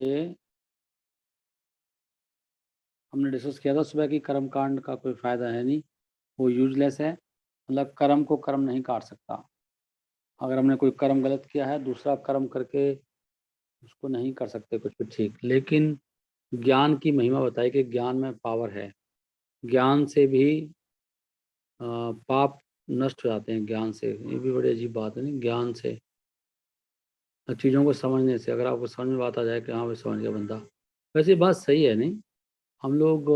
ये हमने डिस्कस किया था सुबह की कर्म कांड का कोई फ़ायदा है नहीं, वो यूज़लेस है। मतलब कर्म को कर्म नहीं काट सकता। अगर हमने कोई कर्म गलत किया है, दूसरा कर्म करके उसको नहीं कर सकते कुछ भी ठीक। लेकिन ज्ञान की महिमा बताई कि ज्ञान में पावर है। ज्ञान से भी पाप नष्ट हो जाते हैं ज्ञान से। ये भी बड़ी अजीब बात है नहीं, ज्ञान से चीज़ों को समझने से। अगर आपको समझ में बात आ जाए कि हाँ भाई समझ गया बंदा, वैसे ये बात सही है नहीं। हम लोग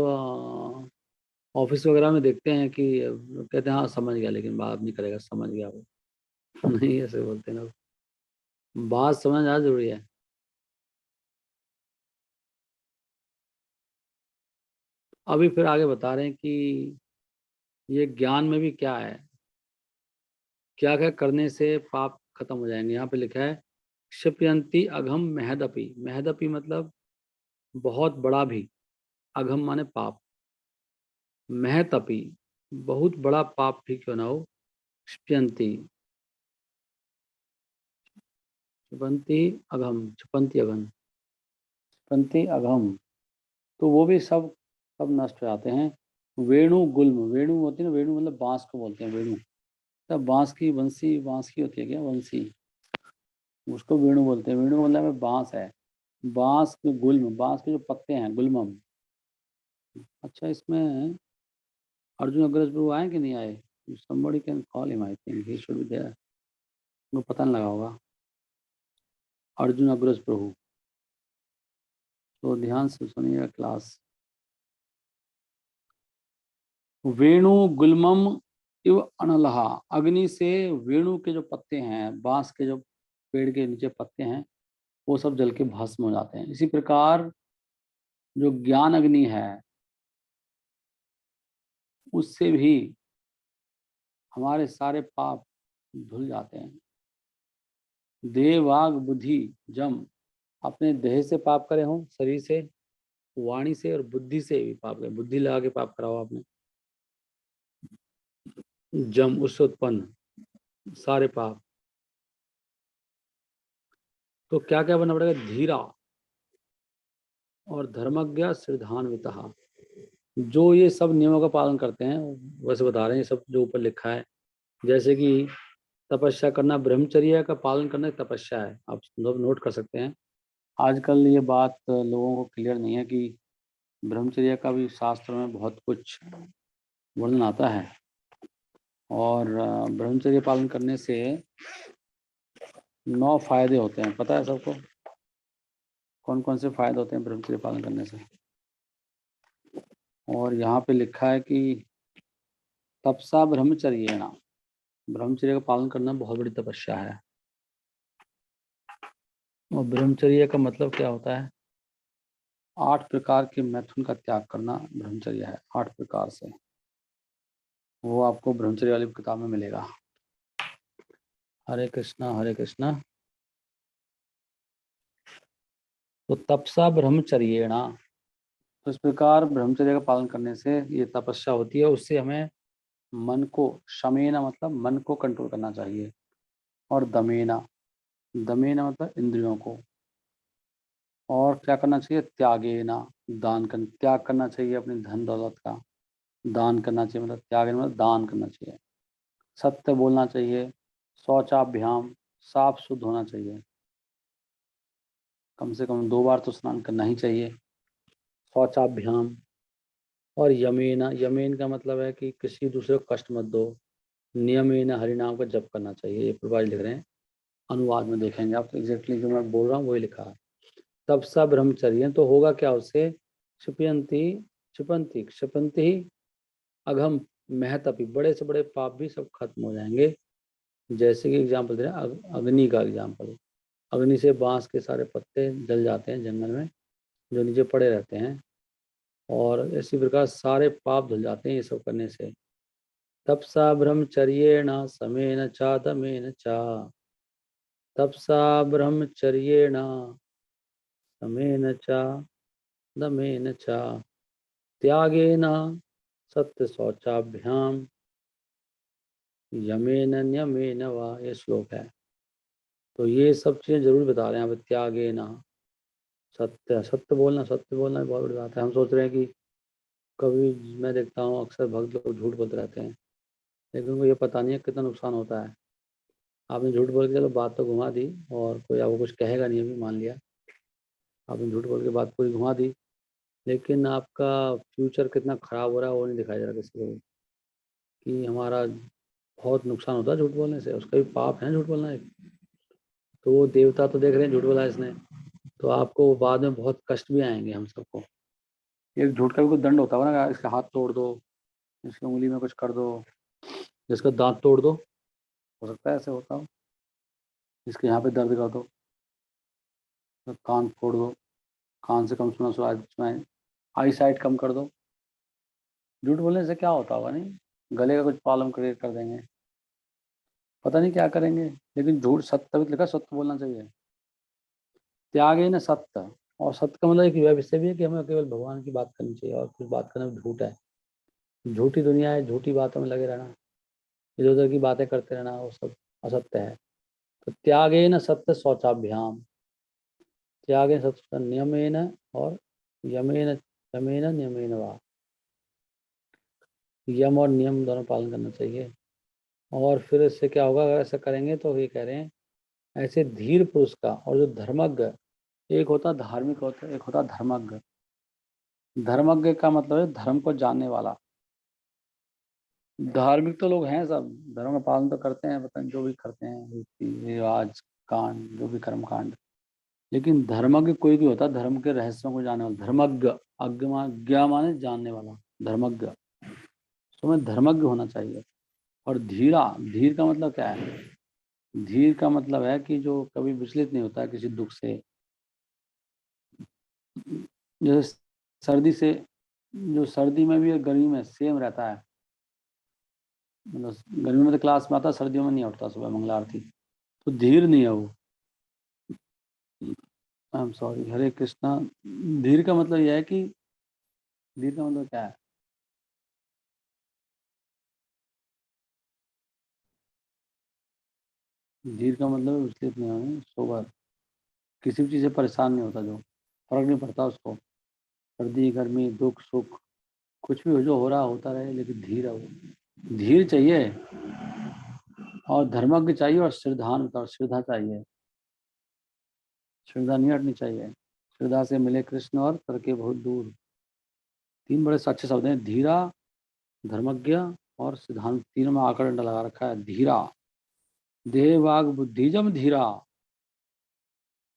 ऑफिस वगैरह में देखते हैं कि कहते हैं हाँ समझ गया, लेकिन बात नहीं करेगा समझ गया वो। नहीं ऐसे बोलते हैं लोग। बात समझ आना जरूरी है। अभी फिर आगे बता रहे हैं कि ये ज्ञान में भी क्या है, क्या क्या करने से पाप खत्म हो जाएंगे। यहाँ पे लिखा है क्षिप्यंती अघम महदपि। महदपि मतलब बहुत बड़ा भी, अघम माने पाप, महतपि बहुत बड़ा पाप भी क्यों ना हो। क्षिप्यंती क्षिपंती अघम, क्षिपंती अघम, क्षिपंती अघम, तो वो भी सब सब नष्ट हो जाते हैं। वेणु गुल्म, वेणु होती है ना, वेणु मतलब बांस को बोलते हैं वेणु। तब बांस की बंसी, बांस की होती है क्या बंसी, उसको वेणु बोलते हैं। वेणु का मतलब बांस है। बांस के गुल्म, बांस के जो पत्ते हैं गुल्मम। अच्छा, इसमें अर्जुन अग्रज प्रभु आए कि नहीं आए? somebody can call him, I think he should be there। उनको पता नहीं लगा होगा। अर्जुन अग्रज प्रभु, तो ध्यान से सुनिएगा क्लास। वेणु गुल्मम इव अनलहा, अग्नि से वेणु के जो पत्ते हैं, बांस के जो पेड़ के नीचे पत्ते हैं, वो सब जल के भस्म हो जाते हैं। इसी प्रकार जो ज्ञान अग्नि है, उससे भी हमारे सारे पाप धुल जाते हैं। देह वाग बुद्धि जम, अपने देह से पाप करे हों, शरीर से, वाणी से और बुद्धि से भी पाप करे। बुद्धि लगा के पाप करा हो आपने, जम उससे उत्पन्न सारे पाप। तो क्या क्या बनना पड़ेगा? धीरा और धर्मज्ञ श्रद्धान्विता, जो ये सब नियमों का पालन करते हैं। वैसे बता रहे हैं ये सब जो ऊपर लिखा है। जैसे कि तपस्या करना, ब्रह्मचर्य का पालन करना एक तपस्या है। आप लोग नोट कर सकते हैं। आजकल ये बात लोगों को क्लियर नहीं है कि ब्रह्मचर्य का भी शास्त्र में बहुत कुछ वर्णन आता है। और ब्रह्मचर्य पालन करने से 9 फायदे होते हैं। पता है सबको कौन कौन से फायदे होते हैं ब्रह्मचर्य पालन करने से? और यहाँ पे लिखा है कि तपसा ब्रह्मचर्येण, ब्रह्मचर्य का पालन करना बहुत बड़ी तपस्या है। और ब्रह्मचर्य का मतलब क्या होता है? 8 प्रकार के मैथुन का त्याग करना ब्रह्मचर्य है। 8 प्रकार से, वो आपको ब्रह्मचर्य वाली किताब में मिलेगा। हरे कृष्णा हरे कृष्णा। तो तपसा ब्रह्मचर्येण, तो इस प्रकार ब्रह्मचर्य का पालन करने से ये तपस्या होती है। उससे हमें मन को, शमेना मतलब मन को कंट्रोल करना चाहिए, और दमेना, दमेना मतलब इंद्रियों को। और क्या करना चाहिए? त्यागेना, दान करना, त्याग करना चाहिए अपनी धन दौलत का। दान करना चाहिए, मतलब त्याग मतलब दान करना चाहिए। सत्य बोलना चाहिए। शौचाभ्याम, साफ शुद्ध होना चाहिए। कम से कम 2 बार तो स्नान करना ही चाहिए। शौचाभ्याम। और यमेना, यमेन का मतलब है कि किसी दूसरे को कष्ट मत दो। नियमेन हरिनाम का जप करना चाहिए। ये प्रभाज लिख रहे हैं, अनुवाद में देखेंगे आप। तो एग्जैक्टली जो मैं बोल रहा हूँ वही लिखा है। तब सा ब्रह्मचर्य, तो होगा क्या उससे? क्षिपयंती, क्षिपंती क्षिपंती अघम महतपि, बड़े से बड़े पाप भी सब खत्म हो जाएंगे। जैसे कि एग्जाम्पल दे रहे हैं, अग्नि का एग्जाम्पल। अग्नि से बांस के सारे पत्ते जल जाते हैं जंगल में, जो नीचे पड़े रहते हैं। और इसी प्रकार सारे पाप धुल जाते हैं ये सब करने से। तपसा ब्रह्मचर्येण समेन चा दमेन चा, तपसा ब्रह्मचर्येण समेन च दमेन च त्यागेन सत्य शौचाभ्याम यमेन नियमेन वा, ये श्लोक है। तो ये सब चीज़ें जरूर बता रहे हैं आप। त्यागेन, सत्य बोलना, सत्य बोलना भी बहुत बड़ी बात है। हम सोच रहे हैं कि कभी, मैं देखता हूँ अक्सर भक्त लोग झूठ बोलते रहते हैं, लेकिन उनको ये पता नहीं है कितना नुकसान होता है। आपने झूठ बोल के चलो बात तो घुमा दी, और कोई आपको कुछ कहेगा नहीं, अभी मान लिया आपने झूठ बोल के बात पूरी घुमा दी, लेकिन आपका फ्यूचर कितना खराब हो रहा है वो नहीं दिखाई दे रहा किसी को भी, कि हमारा बहुत नुकसान होता है झूठ बोलने से। उसका भी पाप है झूठ बोलना एक। तो वो देवता तो देख रहे हैं झूठ बोला इसने, तो आपको बाद में बहुत कष्ट भी आएंगे हम सबको। एक झूठ का भी कुछ दंड होता है ना, इसका हाथ तोड़ दो, इसकी उंगली में कुछ कर दो, जिसका दांत तोड़ दो, हो सकता है ऐसे होता हो, इसके यहाँ पे दर्द कर दो, तो कान फोड़ दो, कान से कम सुना सुनाए, आई साइट कम कर दो। झूठ बोलने से क्या होता होगा, नहीं गले का कुछ प्रॉब्लम क्रिएट कर देंगे, पता नहीं क्या करेंगे। लेकिन झूठ, सत्य, तभी तो लिखा सत्य बोलना चाहिए। त्याग है ना सत्य। और सत्य का मतलब एक विषय भी है कि हमें केवल भगवान की बात करनी चाहिए, और कुछ बात करना झूठ है। झूठी दुनिया है, झूठी बातों में लगे रहना, इधर उधर की बातें करते रहना, वो सब असत्य है। तो त्यागे न सत्य शौचाभ्याम, त्यागे सत्य नियमेन और यमेन, यमेन नियमेन वा, यम और नियम दोनों पालन करना चाहिए। और फिर इससे क्या होगा, अगर ऐसा करेंगे तो ये कह रहे हैं, ऐसे धीर पुरुष का और जो धर्मज्ञ, एक होता धार्मिक होता है, एक होता धर्मज्ञ। धर्मज्ञ का मतलब है धर्म को जानने वाला। धार्मिक तो लोग हैं सब, धर्म का पालन तो करते हैं, पता नहीं जो भी करते हैं, रीति रिवाज, कांड, जो भी कर्म कांड। लेकिन धर्मज्ञ कोई भी होता है, धर्म के रहस्यों को जानने वाला धर्मज्ञ। ज्ञ माने जानने वाला, धर्मज्ञ। तो हमें धर्मज्ञ होना चाहिए। और धीरा, धीर का मतलब क्या है? धीर का मतलब है कि जो कभी विचलित नहीं होता है किसी दुख से। जैसे सर्दी से, जो सर्दी में भी और गर्मी में सेम रहता है, मतलब गर्मी में तो क्लास में आता है, सर्दियों में नहीं उठता सुबह मंगला आरती। तो धीर नहीं है वो। आई एम सॉरी, हरे कृष्णा। धीर का मतलब यह है कि, धीर का मतलब क्या है? धीर का मतलब है विचलित नहीं होने, सोबर, किसी भी चीज़ से परेशान नहीं होता, जो फर्क नहीं पड़ता उसको, सर्दी गर्मी दुख सुख, कुछ भी हो, जो हो रहा होता रहे, लेकिन धीर है वो। धीर चाहिए, और धर्मज्ञ चाहिए, और श्रद्धान, और श्रद्धा चाहिए। श्रद्धा नहीं हटनी चाहिए। श्रद्धा से मिले कृष्ण और तरके बहुत दूर। तीन बड़े अच्छे शब्द हैं, धीरा, धर्मज्ञ और सिद्धांत, तीनों में आकर डंडा लगा रखा है। धीरा, देह वाग बुद्धिजम धीरा,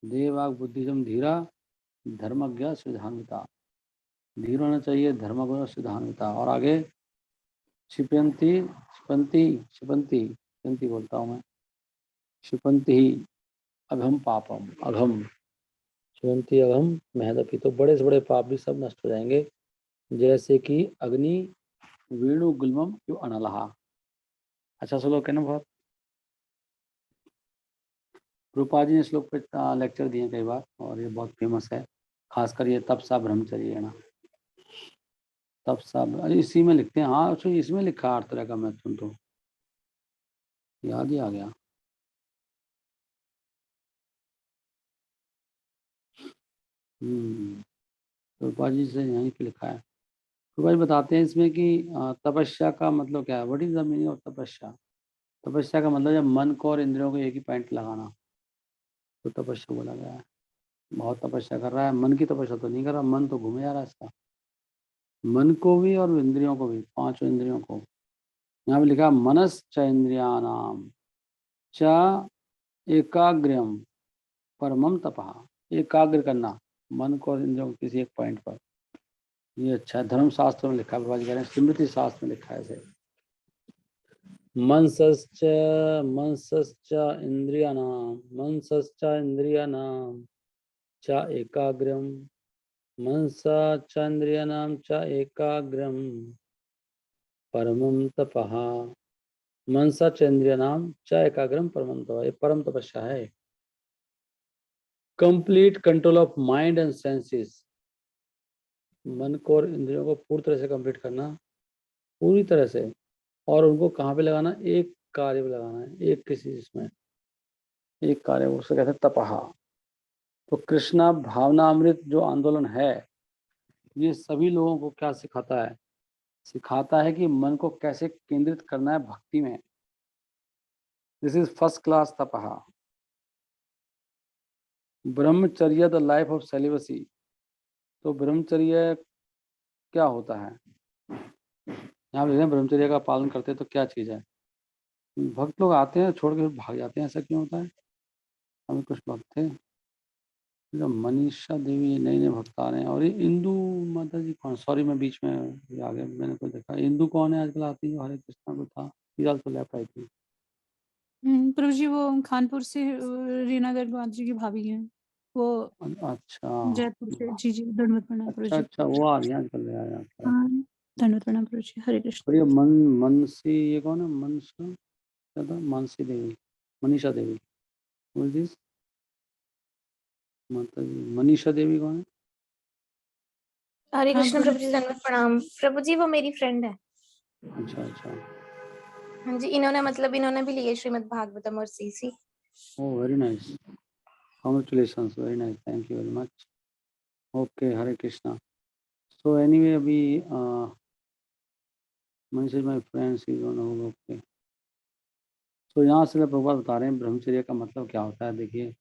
देह वाग बुद्धिजम धीरा, धर्मज्ञ सिद्धांता। धीर होना चाहिए, धर्मज्ञ और सिद्धांता। और आगे क्षिपंती, क्षिपंती, क्षिपंती, क्षिपंती बोलता हूँ मैं, क्षिपंती ही अघम पापम, अघम, क्षिपंती अघम महदपी। तो बड़े से बड़े पाप भी सब नष्ट हो जाएंगे, जैसे कि अग्नि वेणु गुलमम जो अनलहा। अच्छा श्लोक है ना बहुत। रूपा जी ने श्लोक पे लेक्चर दिए कई बार, और ये बहुत फेमस है। खासकर ये तपसा ब्रह्मचर्य है ना, तपसा, अरे इसी में लिखते हैं, हाँ अच्छा इसमें लिखा है, हर तरह का मैथुन तो याद ही आ गया। रूपा जी से यहीं पे लिखा है। रूपा जी बताते हैं इसमें कि तपस्या का मतलब क्या है, what is the meaning of तपस्या। तपस्या का मतलब जब मन को और इंद्रियों को एक ही पॉइंट लगाना, तो तपस्या बोला गया है। बहुत तपस्या कर रहा है, मन की तपस्या तो नहीं कर रहा, मन तो घूमे जा रहा है इसका। मन को भी और इंद्रियों को भी, पांचों इंद्रियों को। यहाँ पे लिखा मनश्च इंद्रियाणाम च एकाग्र्यम परमम तपः। एकाग्र करना मन को और इंद्रियों को किसी एक पॉइंट पर, ये अच्छा है। धर्म शास्त्र में लिखा है, बाबा जी कह रहे हैं, स्मृति शास्त्र में लिखा है ऐसे। मनसश्च, मनसश्च इंद्रियाणाम, मनसश्च इंद्रियाणाम च एकाग्रम, मनसा च इंद्रियाणाम च एकाग्रम परमम तपः। मनसा च इंद्रियाणाम च एकाग्रम परमम तपः, ये परम तपस्या है। Complete control of mind and senses, मन को और इंद्रियों को पूरी तरह से कंप्लीट करना, पूरी तरह से। और उनको कहाँ पे लगाना, एक कार्य पे लगाना है, एक किसी, इसमें एक कार्य, उसे कहते हैं तपहा। तो कृष्णा भावनामृत जो आंदोलन है, ये सभी लोगों को क्या सिखाता है? सिखाता है कि मन को कैसे केंद्रित करना है भक्ति में। दिस इज फर्स्ट क्लास तपः। ब्रह्मचर्य द लाइफ ऑफ सेलिबसी। तो ब्रह्मचर्य क्या होता है? यहाँ पे ब्रह्मचर्य का पालन करते हैं तो क्या चीज़ है? भक्त लोग आते हैं छोड़ के भाग जाते हैं, ऐसा क्यों होता है? अभी कुछ भक्त थे, जो मनीषा देवी नए नए भक्त आ रहे हैं। और ये इंदू माता जी कौन? सॉरी मैं बीच में ये आगे मैंने को देखा। इंदू कौन है आजकल आती है? हरे कृष्णा को था फिलहाल तो लेफ्ट आई थी। प्रभु जी वो कानपुर से रीना दरबार जी की भाभी हैं, वो अच्छा जयपुर से। जी जी, दंडवत प्रणाम प्रभु अच्छा जी। अच्छा, वो आ रही है आजकल नया नया। हाँ, दंडवत प्रणाम प्रभु जी, हरे कृष्ण। और ये मनसी, ये कौन है? मनसा क्या था? मानसी देवी, मनीषा देवी। Who is this? माता जी मनीषा देवी कौन है? हरे हाँ कृष्ण प्रभु प्रभु जी, दंडवत प्रणाम प्रभु जी। वो मेरी फ्रेंड है। अच्छा अच्छा। हाँ जी, इन्होंने भी लिए श्रीमद् भागवतम और CC. Oh very nice, congratulations, very nice, thank you very much. Okay, Hare Krishna. So anyway अभी Manisha my friends is on. Okay, तो यहाँ से प्रभुपाद बता रहे हैं ब्रह्मचर्य का मतलब क्या होता है। देखिए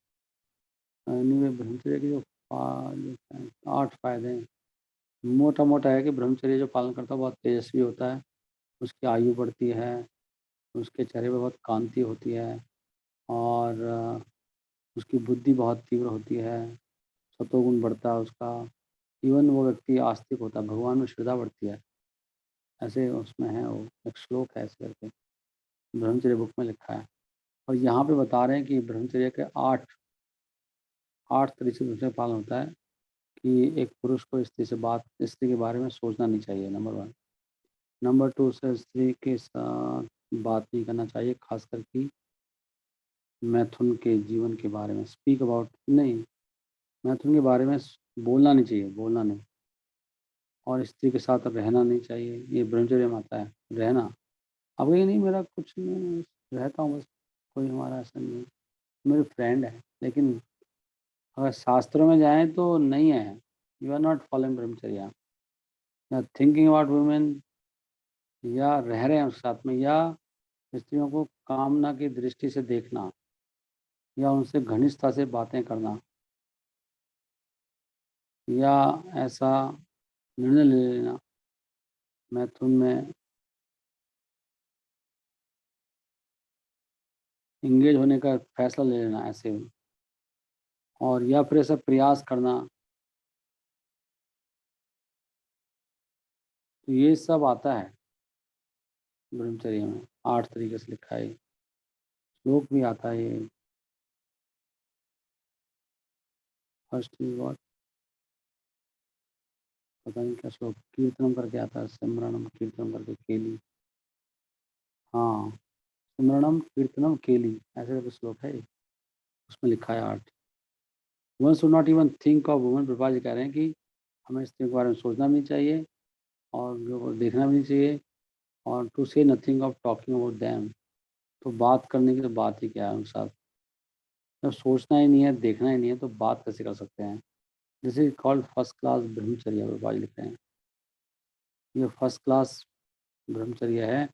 एनीवे ब्रह्मचर्य के जो 8 फायदे हैं, मोटा मोटा है कि ब्रह्मचर्य जो पालन करता है बहुत तेजस्वी होता है, उसकी आयु बढ़ती है, उसके चेहरे पे बहुत कांति होती है, और उसकी बुद्धि बहुत तीव्र होती है, सतोगुण बढ़ता है उसका। इवन वो व्यक्ति आस्तिक होता है, भगवान में श्रद्धा बढ़ती है। ऐसे उसमें है, वो एक श्लोक है ऐसे करके ब्रह्मचर्य बुक में लिखा है। और यहाँ पे बता रहे हैं कि ब्रह्मचर्य के 8 तरीके से ब्रह्मचर्य पालन होता है कि एक पुरुष को स्त्री के बारे में सोचना नहीं चाहिए, नंबर 1। नंबर 2, उसे स्त्री के साथ बात नहीं करना चाहिए, खासकर कि मैथुन के जीवन के बारे में, स्पीक अबाउट नहीं, मैथुन के बारे में बोलना नहीं चाहिए, बोलना नहीं। और स्त्री के साथ रहना नहीं चाहिए, ये ब्रह्मचर्य में आता है, रहना। अब ये नहीं मेरा कुछ नहीं, रहता हूँ बस, कोई हमारा ऐसा नहीं है, मेरी फ्रेंड है। लेकिन अगर शास्त्रों में जाएँ तो नहीं है, you are not following brahmacharya, या थिंकिंग अबाउट वुमेन, या रह रहे हैं उसके साथ में, या स्त्रियों को कामना की दृष्टि से देखना, या उनसे घनिष्ठता से बातें करना, या ऐसा निर्णय ले लेना मैथुन में एंगेज होने का फैसला ले लेना ऐसे, और या फिर ऐसा प्रयास करना, तो ये सब आता है ब्रह्मचर्य में। 8 तरीके से लिखा है, श्लोक भी आता है ये। फर्स्ट इज व्हाट, पता नहीं क्या श्लोक, कीर्तनम करके आता है, सिमरणम कीर्तनम करके केली, हाँ सिमरणम कीर्तनम केली ऐसे करके श्लोक है, उसमें लिखा है 8। One should not even think of woman. Prabhupada ji कह रहे हैं कि हमें स्त्रियों के बारे में सोचना भी नहीं चाहिए, और जो देखना भी नहीं चाहिए, और टू से nothing of talking about them. तो बात करने की तो बात ही क्या है उनके साथ, जब सोचना ही नहीं है, देखना ही नहीं है, तो बात कैसे कर सकते हैं? This is called first class ब्रह्मचर्य, प्रभुपाद जी लिख रहे हैं। ये फर्स्ट क्लास ब्रह्मचर्य है।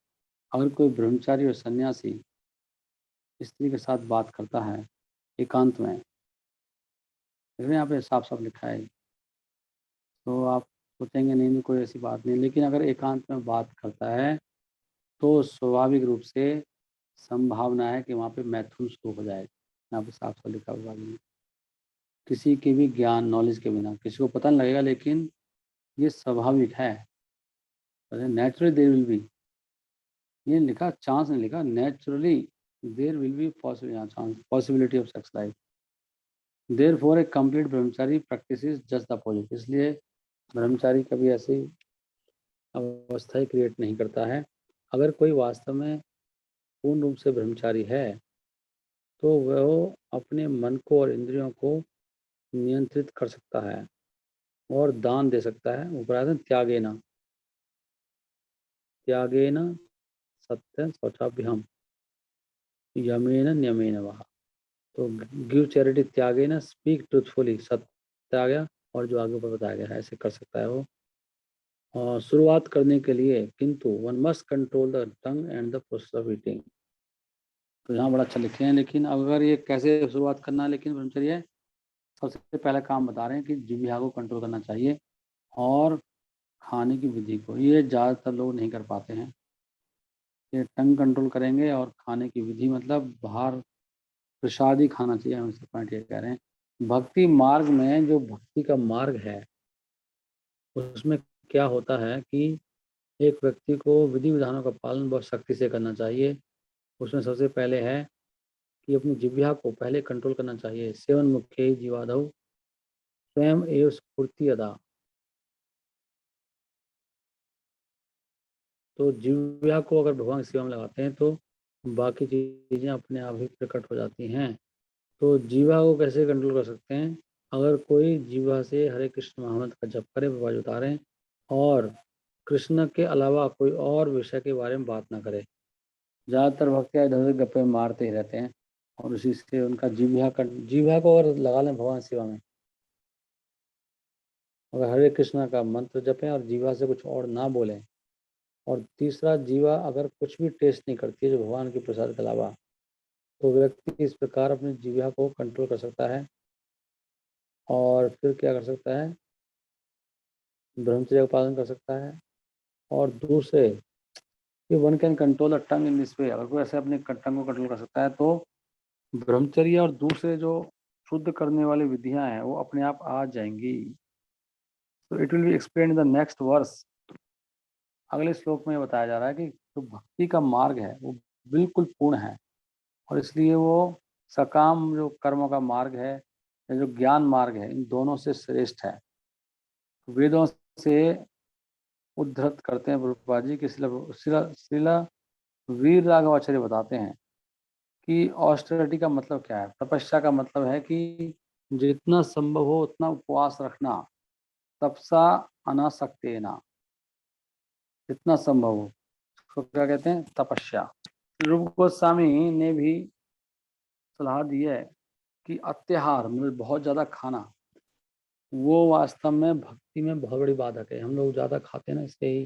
अगर कोई ब्रह्मचारी और सन्यासी स्त्री के साथ बात करता है एकांत में, देख रहे हैं यहाँ पे साफ साफ लिखा है, तो आप सोचेंगे नहीं नहीं कोई ऐसी बात नहीं, लेकिन अगर एकांत में बात करता है तो स्वाभाविक रूप से संभावना है कि वहाँ पे मैथुन शुरू हो जाएगा। यहाँ पे साफ साफ लिखा हुआ है, किसी के भी ज्ञान नॉलेज के बिना, किसी को पता नहीं लगेगा, लेकिन ये स्वाभाविक है, नेचुरली देर विल बी, ये लिखा चांस नहीं लिखा, naturally there will be possibility of sex life. There for a complete Brahmachari practice just the opposite. इसलिए ब्रह्मचारी कभी ऐसी अवस्था क्रिएट नहीं करता है। अगर कोई वास्तव में पूर्ण रूप से ब्रह्मचारी है तो वह अपने मन को और इंद्रियों को नियंत्रित कर सकता है और दान दे सकता है। ऊपर आते हैं त्यागेना, त्यागेना सत्य शौचाभ्याम यमेन नियमेन वह। तो गिव चैरिटी त्यागे ना, स्पीक ट्रूथफुली, सत्य आ गया और जो आगे ऊपर बताया गया है ऐसे कर सकता है वो। और शुरुआत करने के लिए किंतु one must control the tongue and the process of eating. तो यहाँ बड़ा अच्छा लिखे हैं, लेकिन अगर ये कैसे शुरुआत करना है, लेकिन ब्रह्मचर्य सबसे पहला काम बता रहे हैं कि जीभिया को कंट्रोल करना चाहिए और खाने की विधि को, ये ज़्यादातर लोग नहीं कर पाते हैं। ये टंग कंट्रोल करेंगे और खाने की विधि मतलब बाहर प्रसाद ही खाना चाहिए, हम इसका पॉइंट ये कह रहे हैं। भक्ति मार्ग में जो भक्ति का मार्ग है उसमें क्या होता है कि एक व्यक्ति को विधि विधानों का पालन बहुत सख्ती से करना चाहिए। उसमें सबसे पहले है कि अपनी जिह्वा को पहले कंट्रोल करना चाहिए। सेवन मुख्य जीवाधव स्वयं एव स्फूर्ति अदा। तो जिह्वा को अगर भगवान की सेवा में लगाते हैं तो बाकी चीज़ें अपने आप ही प्रकट हो जाती हैं। तो जीवा को कैसे कंट्रोल कर सकते हैं? अगर कोई जीवा से हरे कृष्ण महामंत्र का जप करे, आवाज उतारें और कृष्ण के अलावा कोई और विषय के बारे में बात ना करे। ज़्यादातर भक्त इधर उधर गप्पे मारते ही रहते हैं और उसी से उनका जीवा को और लगा लें भगवान सेवा में। अगर हरे कृष्ण का मंत्र जपें और जीवा से कुछ और ना बोलें। और तीसरा, जीवा अगर कुछ भी टेस्ट नहीं करती है जो भगवान के प्रसाद के अलावा, तो व्यक्ति इस प्रकार अपनी जीवा को कंट्रोल कर सकता है। और फिर क्या कर सकता है? ब्रह्मचर्य का पालन कर सकता है। और दूसरे कि one can control the tongue in this way. अगर कोई ऐसे अपने टंग को कंट्रोल कर सकता है तो ब्रह्मचर्य और दूसरे जो शुद्ध करने वाली विधियां हैं वो अपने आप आ जाएंगी। तो it will be explain in the next verse. अगले श्लोक में बताया जा रहा है कि जो भक्ति का मार्ग है वो बिल्कुल पूर्ण है और इसलिए वो सकाम जो कर्मों का मार्ग है या जो ज्ञान मार्ग है इन दोनों से श्रेष्ठ है। वेदों से उद्धृत करते हैं प्रभुपाद जी की श्रीला वीर राघवाचार्य बताते हैं कि ऑस्टेरिटी का मतलब क्या है। तपस्या का मतलब है कि जितना संभव हो उतना उपवास रखना। तपसा अनासक्तेना, जितना संभव हो उसको क्या कहते हैं? तपस्या। रूप गोस्वामी ने भी सलाह दी है कि अत्याहार मतलब बहुत ज़्यादा खाना वो वास्तव में भक्ति में बहुत बड़ी बाधक है। हम लोग ज़्यादा खाते हैं ना, इससे ही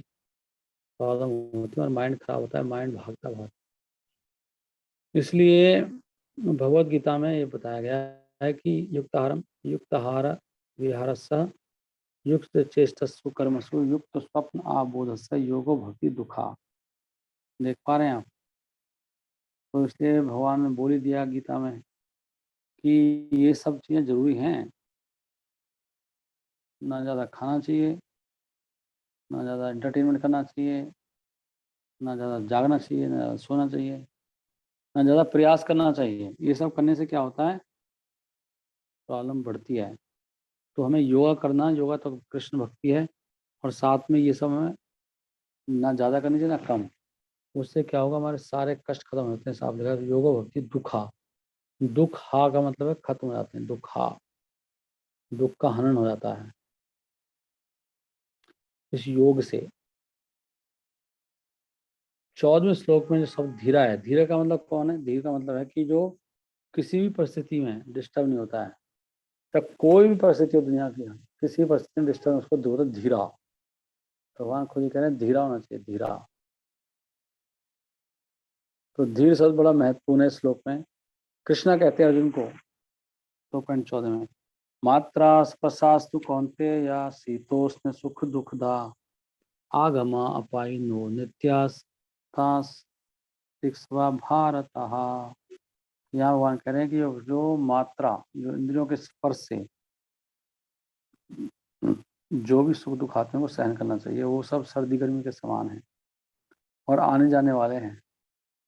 प्रॉब्लम होती है और माइंड खराब होता है, माइंड भागता बहुत। इसलिए भगवत गीता में ये बताया गया है कि युक्ताहार विहारस्य युक्त चेष्टस्व कर्मसु युक्त स्वप्न आबोधस्य योगो भक्ति दुखा। देख पा रहे हैं आप? तो इसलिए भगवान ने बोल ही दिया गीता में कि ये सब चीज़ें जरूरी हैं। ना ज़्यादा खाना चाहिए, ना ज़्यादा एंटरटेनमेंट करना चाहिए, ना ज़्यादा जागना चाहिए, ना ज़्यादा सोना चाहिए, ना ज़्यादा प्रयास करना चाहिए। ये सब करने से क्या होता है? प्रॉब्लम बढ़ती है। तो हमें योगा करना, योगा तो कृष्ण भक्ति है और साथ में ये सब हमें ना ज़्यादा करनी चाहिए ना कम। उससे क्या होगा? हमारे सारे कष्ट खत्म होते हैं। साफ लिखा है योगा भक्ति दुखा। दुख हा का मतलब है खत्म हो जाते हैं। दुखा, दुख का हनन हो जाता है इस योग से। 14वें श्लोक में जो शब्द धीरा है, धीरे का मतलब कौन है? धीर का मतलब है कि जो किसी भी परिस्थिति में डिस्टर्ब नहीं होता है। तब कोई भी परिस्थिति हो दुनिया की, किसी भी परिस्थिति में डिस्टर्ब उसको दूर धीरा। भगवान खुद ही कह रहे हैं धीरा होना चाहिए, धीरा। तो धीर शब्द बड़ा महत्वपूर्ण है श्लोक में। कृष्णा कहते हैं अर्जुन को 2.14 में, मात्रा स्पर्शास्तु कौन्ते या शीतोष्ण सुख दुखदा आगमा अपाइनो नित्यास तास तिक्स्वा भारतः। यहाँ भगवान कह रहे हैं कि जो मात्रा, जो इंद्रियों के स्पर्श से जो भी सुख दुख आते हैं वो सहन करना चाहिए। वो सब सर्दी गर्मी के समान है और आने जाने वाले हैं।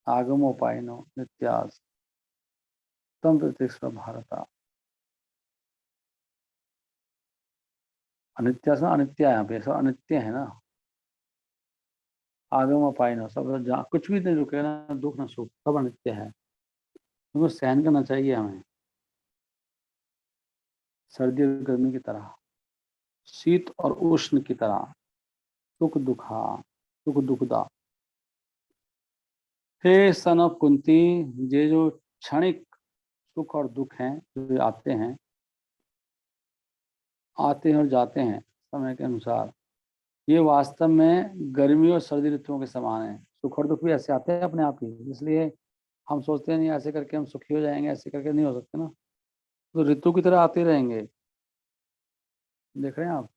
आगमो पाइनो नित्यास तम प्रतीक्षा भारत। अनित्य से अनित्य है, यहाँ पे सब अनित्य है ना। आगम पाइनो सब जहाँ कुछ भी नहीं रुके ना, दुख ना सुख, सब अनित्य है। उनको सहन करना चाहिए हमें, सर्दी और गर्मी की तरह, शीत और उष्ण की तरह, सुख दुखा, सुख दुखदा। हे सन ऑफ कुंती, ये जो क्षणिक सुख और दुख हैं जो आते हैं और जाते हैं समय के अनुसार। ये वास्तव में गर्मी और सर्दी ऋतुओं के समान है। सुख और दुख भी ऐसे आते हैं अपने आप ही, इसलिए हम सोचते हैं नहीं ऐसे करके हम सुखी हो जाएंगे, ऐसे करके नहीं हो सकते ना। तो ऋतु की तरह आते रहेंगे। देख रहे हैं आप,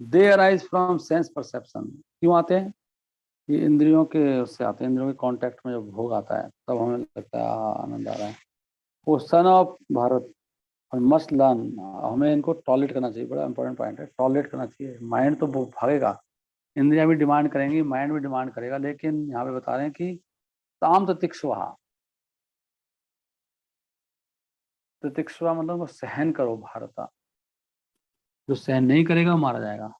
दे अराइज फ्रॉम सेंस परसेप्शन। क्यों आते हैं? ये इंद्रियों के उससे आते हैं। इंद्रियों के कांटेक्ट में जब भोग आता है तब हमें लगता है आनंद आ रहा है। वो सन ऑफ भारत और मस्ट लर्न, हमें इनको टॉलरेट करना चाहिए। बड़ा इंपॉर्टेंट पॉइंट है, टॉलरेट करना चाहिए। माइंड तो भागेगा, इंद्रियां भी डिमांड करेंगी, माइंड भी डिमांड करेगा, लेकिन यहाँ पे बता रहे हैं कि ताम तितिक्षुहा। तितिक्षुहा मतलब वो सहन करो भारत। जो सहन नहीं करेगा वो मारा जाएगा।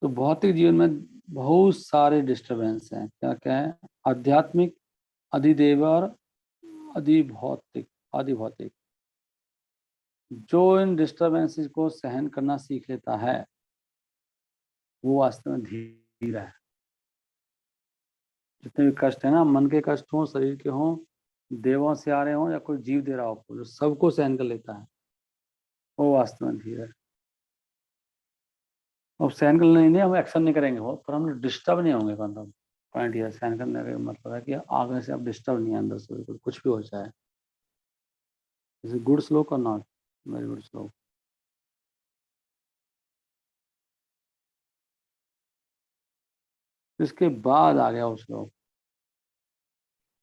तो भौतिक जीवन में बहुत सारे डिस्टरबेंस हैं। क्या क्या है? आध्यात्मिक, अधिदेव और अधिभौतिक। अधिभौतिक जो इन डिस्टरबेंसेस को सहन करना सीख लेता है वो वास्तव में धीर है। जितने भी कष्ट है ना, मन के कष्ट हों, शरीर के हों, देवों से आ रहे हों या कोई जीव दे रहा हो, जो सबको सहन कर लेता है वो वास्तव में धीर है। अब सहन करना नहीं, हम एक्शन नहीं करेंगे हो, पर हम डिस्टर्ब नहीं होंगे। मतलब पॉइंट ये सहन करने का मतलब है कि आगे से आप डिस्टर्ब नहीं है, अंदर से बिल्कुल कुछ भी हो जाए। इज गुड श्लोक और नॉट? वेरी गुड श्लोक। इसके बाद आ गया वो श्लोक,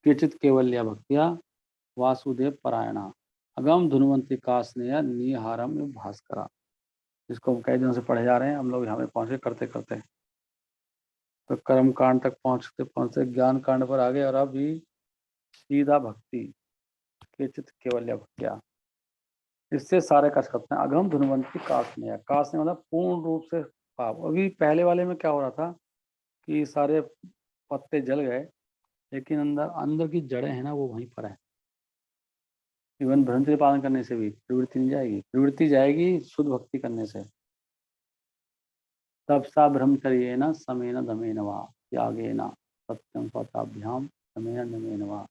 केचित केवल्य भक्तिया वासुदेव परायणा अगम धुनवंती का स्नेह निहारम भास्करा। जिसको हम कई दिनों से पढ़े जा रहे हैं, हम लोग यहाँ पे पहुंचे करते करते, तो कर्म कांड तक पहुंचते पहुंचते ज्ञान कांड पर आ गए, और अभी सीधा भक्ति, केचित केवल्य भक्तिया। इससे सारे कष्ट करते हैं। अगम धुनवंती का स्नेह, का स्नेह मतलब पूर्ण रूप से पाप। अभी पहले वाले में क्या हो रहा था कि सारे पत्ते जल गए, लेकिन अंदर अंदर की जड़ें हैं ना वो वहीं पर है। इवन ब्रह्मचर्य पालन करने से भी प्रवृत्ति नहीं जाएगी, प्रवृत्ति जाएगी शुद्ध भक्ति करने से। तपसा ब्रह्मचर्य न समेन दमेन वा त्यागेन सत्यम स्वताभ्याम समेन दमेन वा।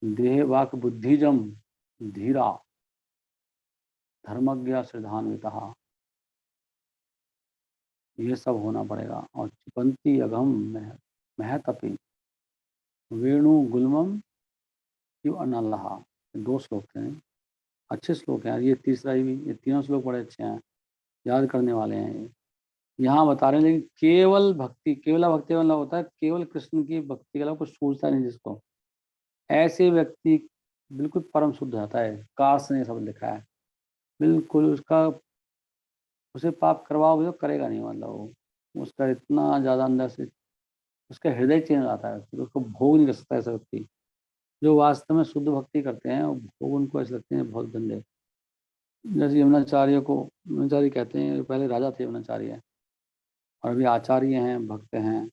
देह वाक बुद्धिजम धीरा धर्मज्ञ श्रद्धान्विता, ये सब होना पड़ेगा। और चिपंती अघम महतपि वेणु गुलमम शिव अनलहा। दो श्लोक थे, अच्छे श्लोक हैं। ये तीसरा भी, ये तीनों श्लोक बड़े अच्छे हैं, याद करने वाले हैं ये। यहाँ बता रहे हैं लेकिन केवल भक्ति, केवल भक्ति मतलब होता है केवल कृष्ण की भक्ति के अलावा कुछ सोचता नहीं जिसको, ऐसे व्यक्ति बिल्कुल परम शुद्ध रहता है। काश ने सब लिखा है, बिल्कुल उसका, उसे पाप करवाओ तो करेगा नहीं। मतलब वो उसका इतना ज्यादा अंदर से उसका हृदय चेंज हो जाता है, फिर उसको भोग नहीं कर सकता ऐसा व्यक्ति। जो वास्तव में शुद्ध भक्ति करते हैं वो भोग उनको ऐसे लगते हैं बहुत गंदे। जैसे यमुनाचार्य को, यमुनाचार्य कहते हैं, पहले राजा थे यमुनाचार्य और अभी आचार्य हैं, भक्त हैं।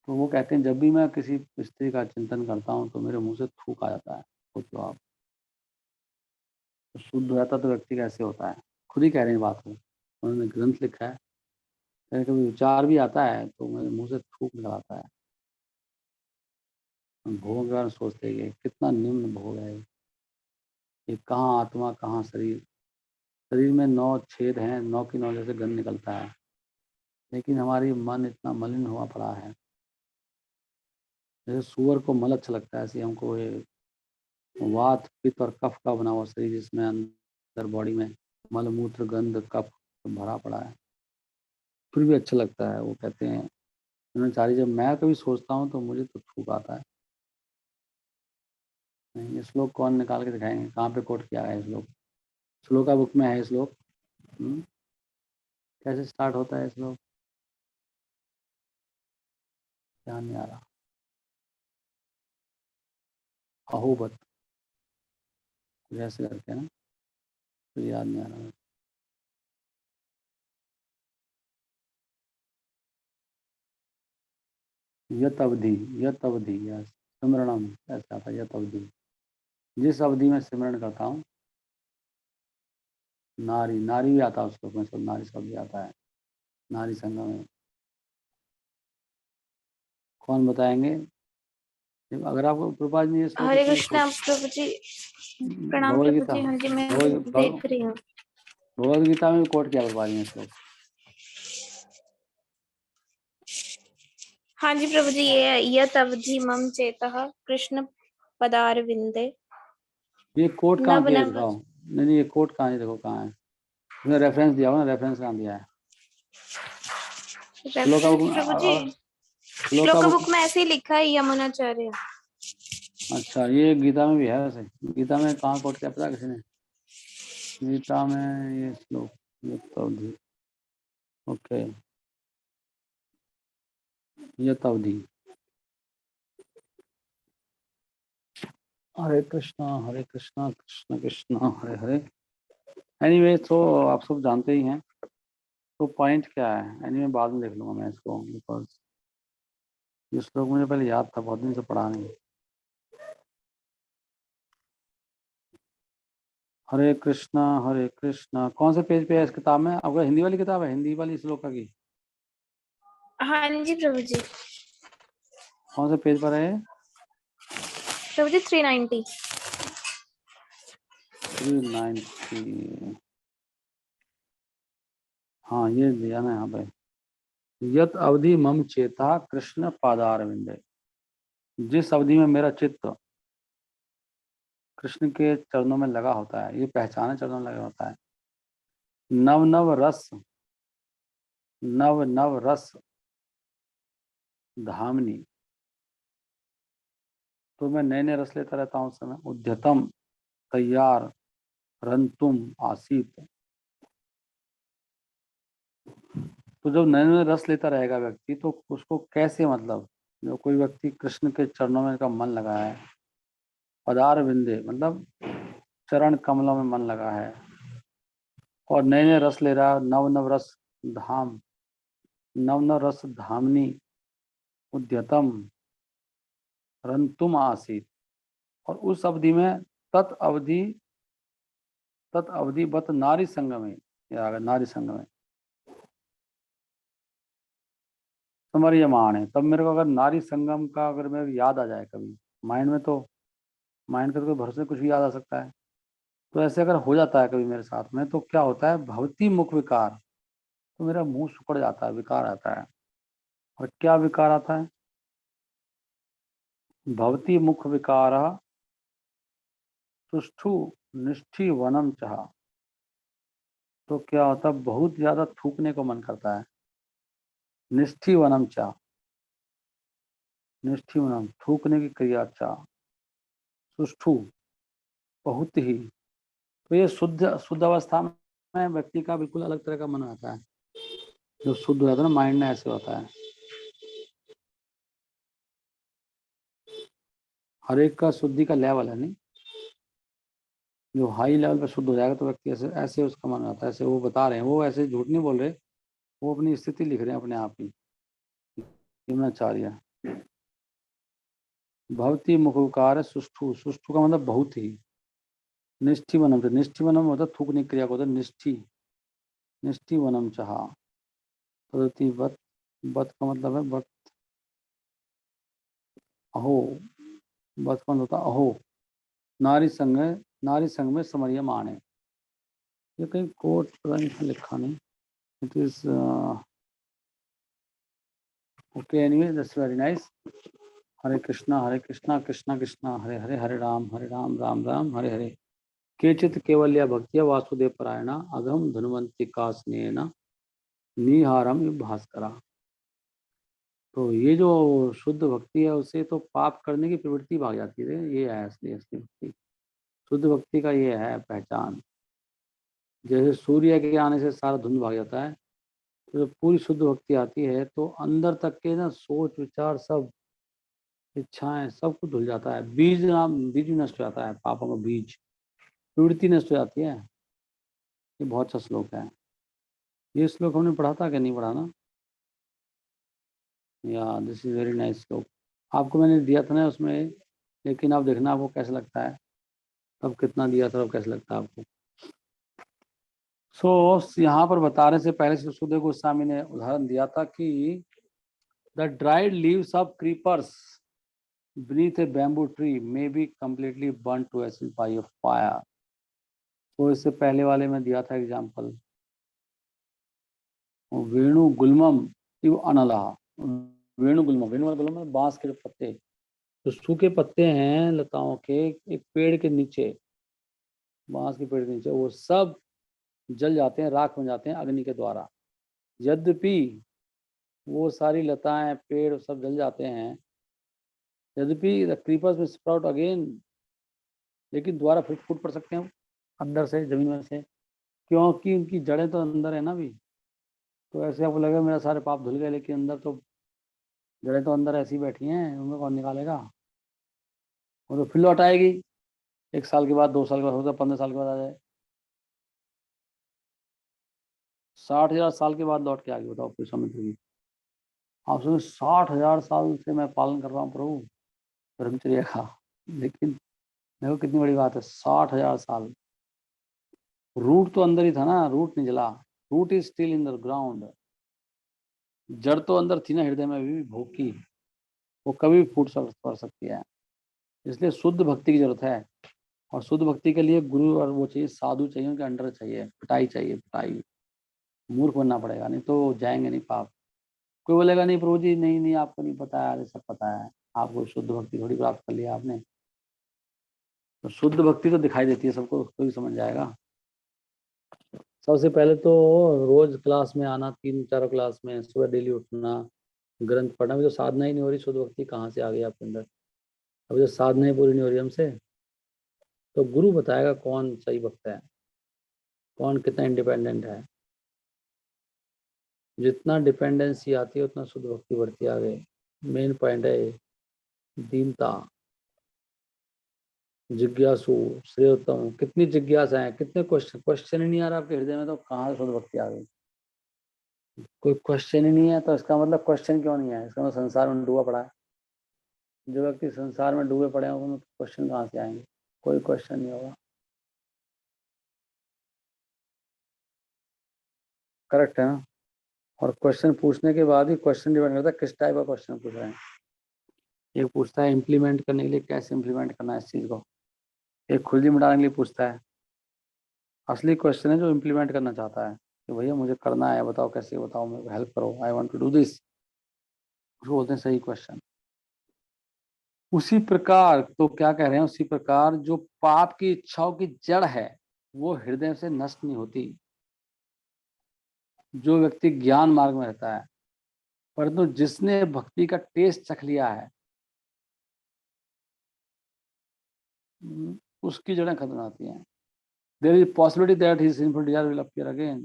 तो वो कहते हैं जब भी मैं किसी स्त्री का चिंतन करता हूँ तो मेरे मुंह से थूक आ जाता है। सोचो आप, तो शुद्ध रहता तो व्यक्ति कैसे होता है? खुद ही कह रहे हैं बात को, उन्होंने ग्रंथ लिखा है। कभी कभी विचार भी आता है तो मेरे मुंह से थूक निकल आता है। भोग के बारे में सोचते हैं कितना निम्न भोग है ये। कहाँ आत्मा कहाँ शरीर। शरीर में 9 छेद हैं, 9 की 9 जैसे गंध निकलता है, लेकिन हमारी मन इतना मलिन हुआ पड़ा है। जैसे सुअर को मल अच्छा लगता है, ऐसे हमको ये वात पित्त और कफ का बना हुआ शरीर, जिसमें अंदर बॉडी में मल मूत्र गंध कफ भरा पड़ा है, फिर भी अच्छा लगता है। वो कहते हैं ब्रह्मचारी, जब मैं कभी सोचता हूँ तो मुझे तो थूक आता है। नहीं, ये श्लोक कौन निकाल के दिखाएंगे? कहाँ पे कोट किया है श्लोक? श्लोका बुक में है श्लोक। कैसे स्टार्ट होता है श्लोक? ध्यान नहीं आ रहा। अहोबत जैसे करके ना, तो याद नहीं आ रहा। यत अवधि, यत अवधि या सिमरणम, ऐसा था। यत अवधि, जिस अवधि में सिमरण करता हूँ नारी, नारी भी आता है उस श्लोक में, सब नारी शब्द भी आता है, नारी संगम में। कौन बताएंगे? अगर आपको प्रभुपाद ने ये श्लोक हरे इसमें कृष्णा प्रभु जी, प्रणाम भगवद प्रभु गीता, जी। हाँ जी, मैं भगवद देख रही हूँ। भगवद गीता में भी कोट किया प्रभुपाद ने श्लोक। हाँ जी प्रभु जी, ये यत अवधि मम चेतः कृष्ण पदार विंदे ये कोट कहाँ नव किया है नव। दिखाओ। नहीं नहीं, ये कोट कहाँ है, देखो कहाँ है, उसमें रेफरेंस दिया हुआ ना, रेफरेंस कहाँ दिया है? श्लोका रेफरेंस बुक, प्रभु जी, श्लोका श्लोक बुक। बुक में ऐसे ही लिखा है, यमुनाचार्य। अच्छा, ये गीता में भी है वैसे। गीता में कहाँ कोट किया पता है किसी ने? गीता में ये श्लोक, ये अवधि, ओके, ये अवधि। हरे कृष्णा कृष्ण कृष्ण हरे हरे। एनीवे, तो आप सब जानते ही हैं, तो पॉइंट क्या है। एनीवे बाद में देख लूंगा मैं इसको, बिकॉज ये श्लोक मुझे पहले याद था, बहुत दिन से पढ़ा नहीं। हरे कृष्णा, कौन से पेज पे है इस किताब में? आपका हिंदी वाली किताब है, हिंदी वाली श्लोका की? हाँ जी प्रभु जी। कौन से पेज पर है? प्रभु जी 390। 390। हाँ, ये दिया ना यहाँ पे, यत अवधि मम चेता कृष्ण पादारविंदे। जिस अवधि में मेरा चित्त कृष्ण के चरणों में लगा होता है, ये पहचान है, चरणों में लगा होता है। नव नव रस, नव नव रस धामनी, तो मैं नए नए रस लेता रहता हूँ उस समय। उद्यतम, तैयार, रंतुम, आसीत। तो जब नए नए रस लेता रहेगा व्यक्ति, तो उसको कैसे, मतलब जो कोई व्यक्ति कृष्ण के चरणों में का मन लगा है, पदार विंदे मतलब चरण कमलों में मन लगा है, और नए नए रस ले रहा है, नव नव रस धाम, नव नव रस धामनी, उद्यतम, रंतुम आसीत। और उस अवधि में तत् अवधि बत नारी संगमे, या अगर नारी संगमे समर्यमान है, तब मेरे को अगर नारी संगम का अगर मेरे को याद आ जाए कभी माइंड में, तो माइंड का तो भरोसे कुछ भी याद आ सकता है। तो ऐसे अगर हो जाता है कभी मेरे साथ में, तो क्या होता है, भवती मुख विकार, तो मेरा मुंह सुकड़ जाता है, विकार आता है। और क्या विकार आता है? भवती मुख विकार सुष्ठु निष्ठी वनम चाह। तो क्या होता है, बहुत ज्यादा थूकने को मन करता है। निष्ठी वनम चाह, निष्ठी वनम थूकने की क्रिया चाह, सुष्ठु बहुत ही। तो ये शुद्ध शुद्ध अवस्था में व्यक्ति का बिल्कुल अलग तरह का मन आता है। जो शुद्ध हो जाता है ना माइंड में, ऐसे होता है। हर एक का शुद्धि का लेवल है नहीं, जो हाई लेवल पे शुद्ध हो जाएगा तो व्यक्ति ऐसे ऐसे उसका मन आता है। ऐसे वो बता रहे हैं, वो ऐसे झूठ नहीं बोल रहे, वो अपनी स्थिति लिख रहे हैं अपने आप ही। यमुनाचार्य, भवती मुखकार सुष्ठु, सुष्ठु का मतलब बहुत ही। निष्ठी वनम, से निष्ठी वनम होता है थूकने की क्रिया को होता है निष्ठी, निष्ठी वनम चाह। तदति बत, बत का मतलब है बत, अहो, बत का मतलब होता है अहो, नारी संग में समरिया मान है। ये कहीं कोट पता नहीं लिखा नहीं, it is okay, anyway that's very nice. Hare Krishna Krishna Krishna Hare Hare, Hare Ram Ram Ram Hare Hare. केचित केवल्य भक्तिया वासुदेव परायणा, अधम धनुवंती का स्नेह निहारम भास्करा। तो ये जो शुद्ध भक्ति है, उससे तो पाप करने की प्रवृत्ति भाग जाती है। ये है असली असली भक्ति। शुद्ध भक्ति का ये है पहचान। जैसे सूर्य के आने से सारा धुंध भाग जाता है, तो जब पूरी शुद्ध भक्ति आती है तो अंदर तक के ना सोच विचार सब, इच्छाएं, सब कुछ धुल जाता है। बीज भी नष्ट हो जाता है, पापों का बीज, प्रवृत्ति नष्ट हो जाती है। ये बहुत अच्छा श्लोक है। ये श्लोक हमने पढ़ा था कि नहीं पढ़ा ना? या दिस इज वेरी नाइस श्लोक। आपको मैंने दिया था ना उसमें, लेकिन आप देखना आपको कैसा लगता है। तब कितना दिया था, अब कैसा लगता है आपको? यहाँ पर बताने से पहले से सुखदेव गोस्वामी ने उदाहरण दिया था कि the dried leaves of creepers beneath a bamboo tree may be completely burnt to ashes by a fire। तो इससे पहले वाले में दिया था एग्जाम्पल, वेणु गुल्मम इव अनलहा। वेणु गुल्मम में बांस के पत्ते, तो सूखे पत्ते हैं लताओं के एक पेड़ के नीचे, बांस के पेड़ के नीचे, वो सब जल जाते हैं, राख बन जाते हैं अग्नि के द्वारा। यद्यपि वो सारी लताएं पेड़ सब जल जाते हैं, यद्यपि द क्रीपर्स में स्प्राउट अगेन, लेकिन दोबारा फिर फूट पड़ सकते हैं अंदर से, जमीन में से, क्योंकि उनकी जड़ें तो अंदर है ना भी। तो ऐसे आपको लगेगा मेरा सारे पाप धुल गए, लेकिन अंदर तो जड़ें तो अंदर ऐसी बैठी हैं, उनको कौन निकालेगा? वो तो फिर लौट आएगी, 1 साल के बाद, 2 साल के बाद, होता 15 साल के बाद आ जाए, 60,000 साल के बाद लौट के आ गई। बताओ फिर समुद्र की। आप सोचो 60,000 साल से मैं पालन कर रहा हूँ प्रभु ब्रह्मचर्य का, लेकिन देखो कितनी बड़ी बात है, 60,000 साल। रूट तो अंदर ही था ना, रूट नहीं जला, root is still in the ground. जड़ तो अंदर थी ना, हृदय में अभी भी भोग की, वो कभी भी फूट पड़ सकती है। इसलिए शुद्ध भक्ति की जरूरत है, और शुद्ध भक्ति के लिए गुरु और वो चाहिए, साधु चाहिए, उनके अंडर चाहिए, पिटाई चाहिए, पिटाई। मूर्ख बनना पड़ेगा, नहीं तो जाएंगे नहीं पाप। कोई बोलेगा नहीं प्रभु जी, नहीं नहीं आपको नहीं पता है, अरे सब पता है आपको, शुद्ध भक्ति थोड़ी प्राप्त कर लिया आपने। तो शुद्ध भक्ति तो दिखाई देती है सबको, कोई समझ जाएगा। सबसे पहले तो रोज क्लास में आना, 3-4 क्लास में, सुबह डेली उठना, ग्रंथ पढ़ना। भी तो साधना ही नहीं हो रही, शुद्ध भक्ति कहाँ से आ गई आपके अंदर? अभी तो साधना ही पूरी नहीं हो रही हमसे। तो गुरु बताएगा कौन सही भक्त है, कौन कितना इंडिपेंडेंट है। जितना डिपेंडेंसी आती है उतना शुद्ध भक्ति बढ़ती आगे। मेन पॉइंट है दीनता, जिज्ञासु, श्रेयोत्तम। कितनी जिज्ञासा है, कितने क्वेश्चन ही नहीं आ रहा आपके हृदय में, तो कहाँ से शुद्ध भक्ति आ गई? कोई क्वेश्चन ही नहीं है, तो इसका मतलब क्वेश्चन क्यों नहीं है? इसका मतलब संसार में डूबा पड़ा है। जो व्यक्ति संसार में डूबे पड़े हैं उनको क्वेश्चन कहाँ से आएंगे? कोई क्वेश्चन नहीं होगा। करेक्ट है ना? और क्वेश्चन पूछने के बाद ही क्वेश्चन डिपेंड करता है किस टाइप का क्वेश्चन पूछ रहे हैं। एक पूछता है इम्प्लीमेंट करने के लिए, कैसे इम्प्लीमेंट करना है इस चीज़ को। एक खुजली मिटाने के लिए पूछता है। असली क्वेश्चन है जो इम्प्लीमेंट करना चाहता है कि भैया मुझे करना है, बताओ कैसे, बताओ मेरे को हेल्प करो, I want to do this. उसको बोलते हैं सही क्वेश्चन। उसी प्रकार, तो क्या कह रहे हैं, उसी प्रकार जो पाप की इच्छाओं की जड़ है वो हृदय से नष्ट नहीं होती। जो व्यक्ति ज्ञान मार्ग में रहता है, परंतु जिसने भक्ति का टेस्ट चख लिया है, उसकी जड़ें खत्म आती हैं। There is possibility that his sinful desire will appear again.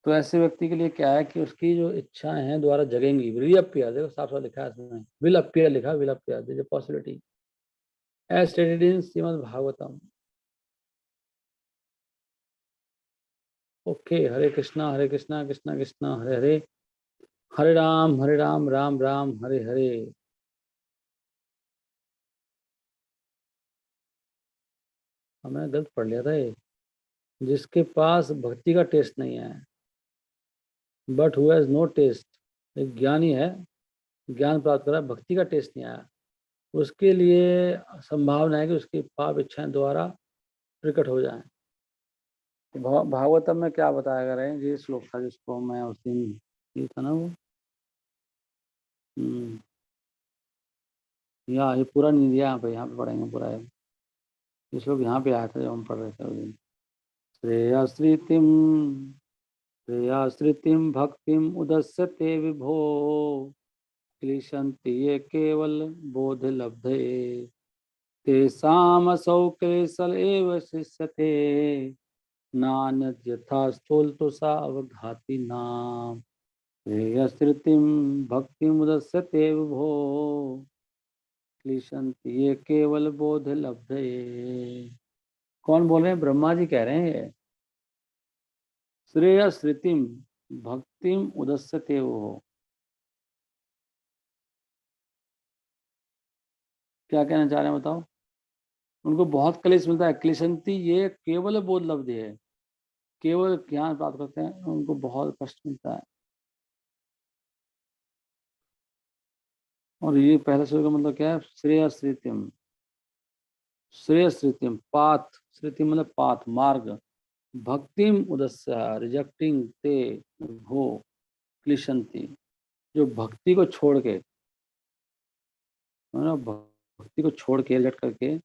तो ऐसे व्यक्ति के लिए क्या है कि उसकी जो इच्छाएं हैं दोबारा जगेंगी, विल अपीयर। देखो साफ साफ लिखा है इसमें, विल अपीयर लिखा, will appear, this is possibility as stated in Shrimad Bhagavatam. Okay, Hare Krishna Krishna Krishna Hare Hare, Hare Ram Ram Ram Hare Hare. हमने गलत पढ़ लिया था ये। जिसके पास भक्ति का टेस्ट नहीं है, but who has no test, एक ज्ञानी है, ज्ञान प्राप्त करा, भक्ति का टेस्ट नहीं आया, उसके लिए संभावना है कि उसकी पाप इच्छाएं द्वारा प्रकट हो जाएं। भागवतम में क्या बताया जा रहा है, ये श्लोक था जिसको मैं उस दिन, ये था ना वो, ये पूरा नहीं दिया यहाँ पे, पढ़ेंगे पूरा है। ये श्लोक यहाँ पे आया था जब हम पढ़ रहे थे उस दिन। श्रेयाश्रितिम भक्तिम उदस्यते विभो, क्लिशन्ति ये केवल बोध लब्धे, तेषामसौ क्लेशल एव शिष्यते, नान्यत् यथा स्थूलतो सा अवघाति नाम। श्रेयस्थितिम भक्तिम उदस्यते विभो, क्लिशन्ति ये केवल बोध लब्धे। कौन बोल रहे हैं? ब्रह्मा जी कह रहे हैं ये। श्रेयस्थितिम भक्तिम उदस्यते वो, क्या कहना चाह रहे हैं बताओ? उनको बहुत क्लेश मिलता है। क्लेशंती ये केवल बोध लब्धि है, केवल ज्ञान प्राप्त करते हैं, उनको बहुत कष्ट मिलता है। और ये पहला सूत्र का मतलब क्या है? श्रेय श्रुतिम, श्रेय श्रुतिम, पाथ, श्रुति मतलब पाथ, मार्ग, भक्तिम उदस्य, रिजेक्टिंग ते हो क्लिशंती, जो भक्ति को छोड़ के, है ना, भक्ति को छोड़ के रिजेक्ट करके,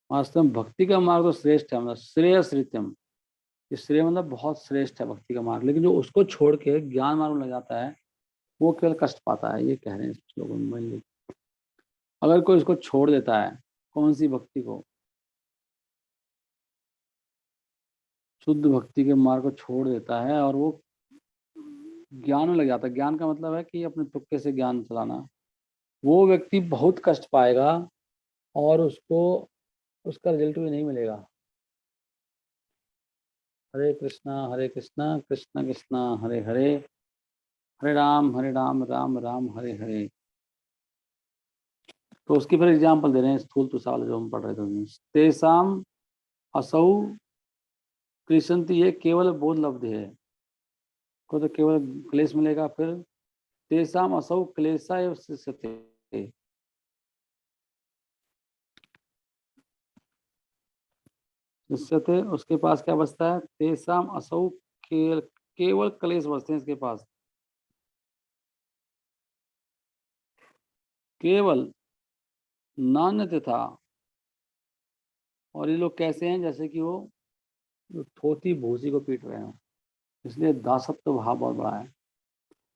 वास्तव में भक्ति का मार्ग तो श्रेष्ठ है, मतलब श्रेय श्रुतिम, श्रेय मतलब बहुत श्रेष्ठ है भक्ति का मार्ग, लेकिन जो उसको छोड़ के ज्ञान मार्ग में लग जाता है वो केवल कष्ट पाता है, ये कह रहे हैं इस लोगों में। अगर कोई इसको छोड़ देता है, कौन सी भक्ति को, शुद्ध भक्ति के मार्ग को छोड़ देता है और वो ज्ञान में लग जाता है, ज्ञान का मतलब है कि अपने तुक्के से ज्ञान चलाना, वो व्यक्ति बहुत कष्ट पाएगा और उसको उसका रिजल्ट भी नहीं मिलेगा। हरे कृष्णा कृष्ण कृष्ण हरे हरे, हरे राम राम राम हरे हरे। तो उसकी फिर एग्जाम्पल दे रहे हैं, स्थूल तुषाल जो हम पढ़ रहे थे, तेसाम असौ कृष्णति, ये केवल बोध लब्ध है, को तो केवल क्लेश मिलेगा। फिर तेसाम असौ क्लेशा एव शिष्यते, शिष्यते उसके पास क्या बचता है? तेसाम असौ केवल क्लेश बचते हैं इसके पास, केवल नान्य था। और ये लोग कैसे हैं? जैसे कि वो थोती भूसी को पीट रहे हो, इसलिए दासत्व भाव बहुत बड़ा है।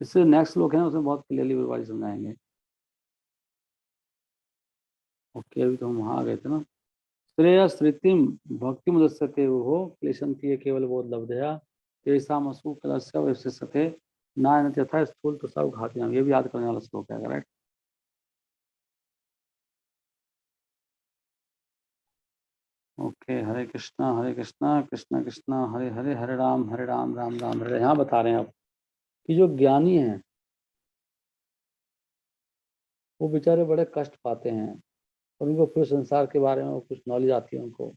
इससे नेक्स्ट लोग हैं उसमें बहुत क्लियरली गुरुवारी समझाएंगे। ओके, अभी तो हम वहाँ आ गए थे ना। श्रेय श्रुतिम भक्ति मुदस्यते हो क्लेशंती केवल बोध लब्धया, तेषा मसु कलस्य विशिष्यते नायनति यथा स्थूल तो सब घाती नाम, ये भी याद करने वाला श्लोक है, राइट। ओके, हरे कृष्णा कृष्ण कृष्ण हरे हरे, हरे राम राम राम हरे। यहाँ बता रहे हैं आप कि जो ज्ञानी हैं वो बेचारे बड़े कष्ट पाते हैं, और उनको फिर संसार के बारे में कुछ नॉलेज आती है उनको,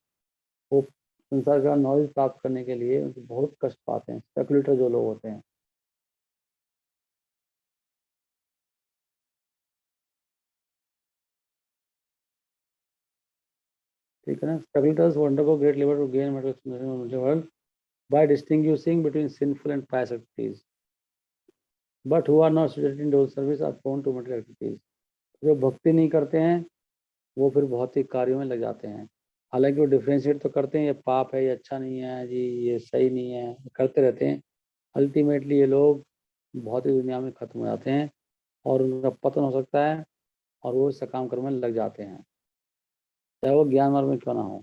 वो संसार का नॉलेज प्राप्त करने के लिए उनको बहुत कष्ट पाते हैं, स्पेकुलेटर जो लोग होते हैं। ठीक है ना, speculators who undergo great labor to gain material world by distinguishing between sinful and pious activities, but who are not situated in those service are prone to material activities। जो भक्ति नहीं करते हैं वो फिर भौतिक कार्यों में लग जाते हैं, हालांकि वो डिफ्रेंशिएट तो करते हैं, ये पाप है, ये अच्छा नहीं है जी, ये सही नहीं है, करते रहते हैं। अल्टीमेटली ये लोग भौतिक दुनिया में खत्म हो जाते हैं और उनका पतन हो सकता है और वो सकाम कर्म में लग जाते हैं, चाहे वो ज्ञान मार्ग में क्यों ना हो।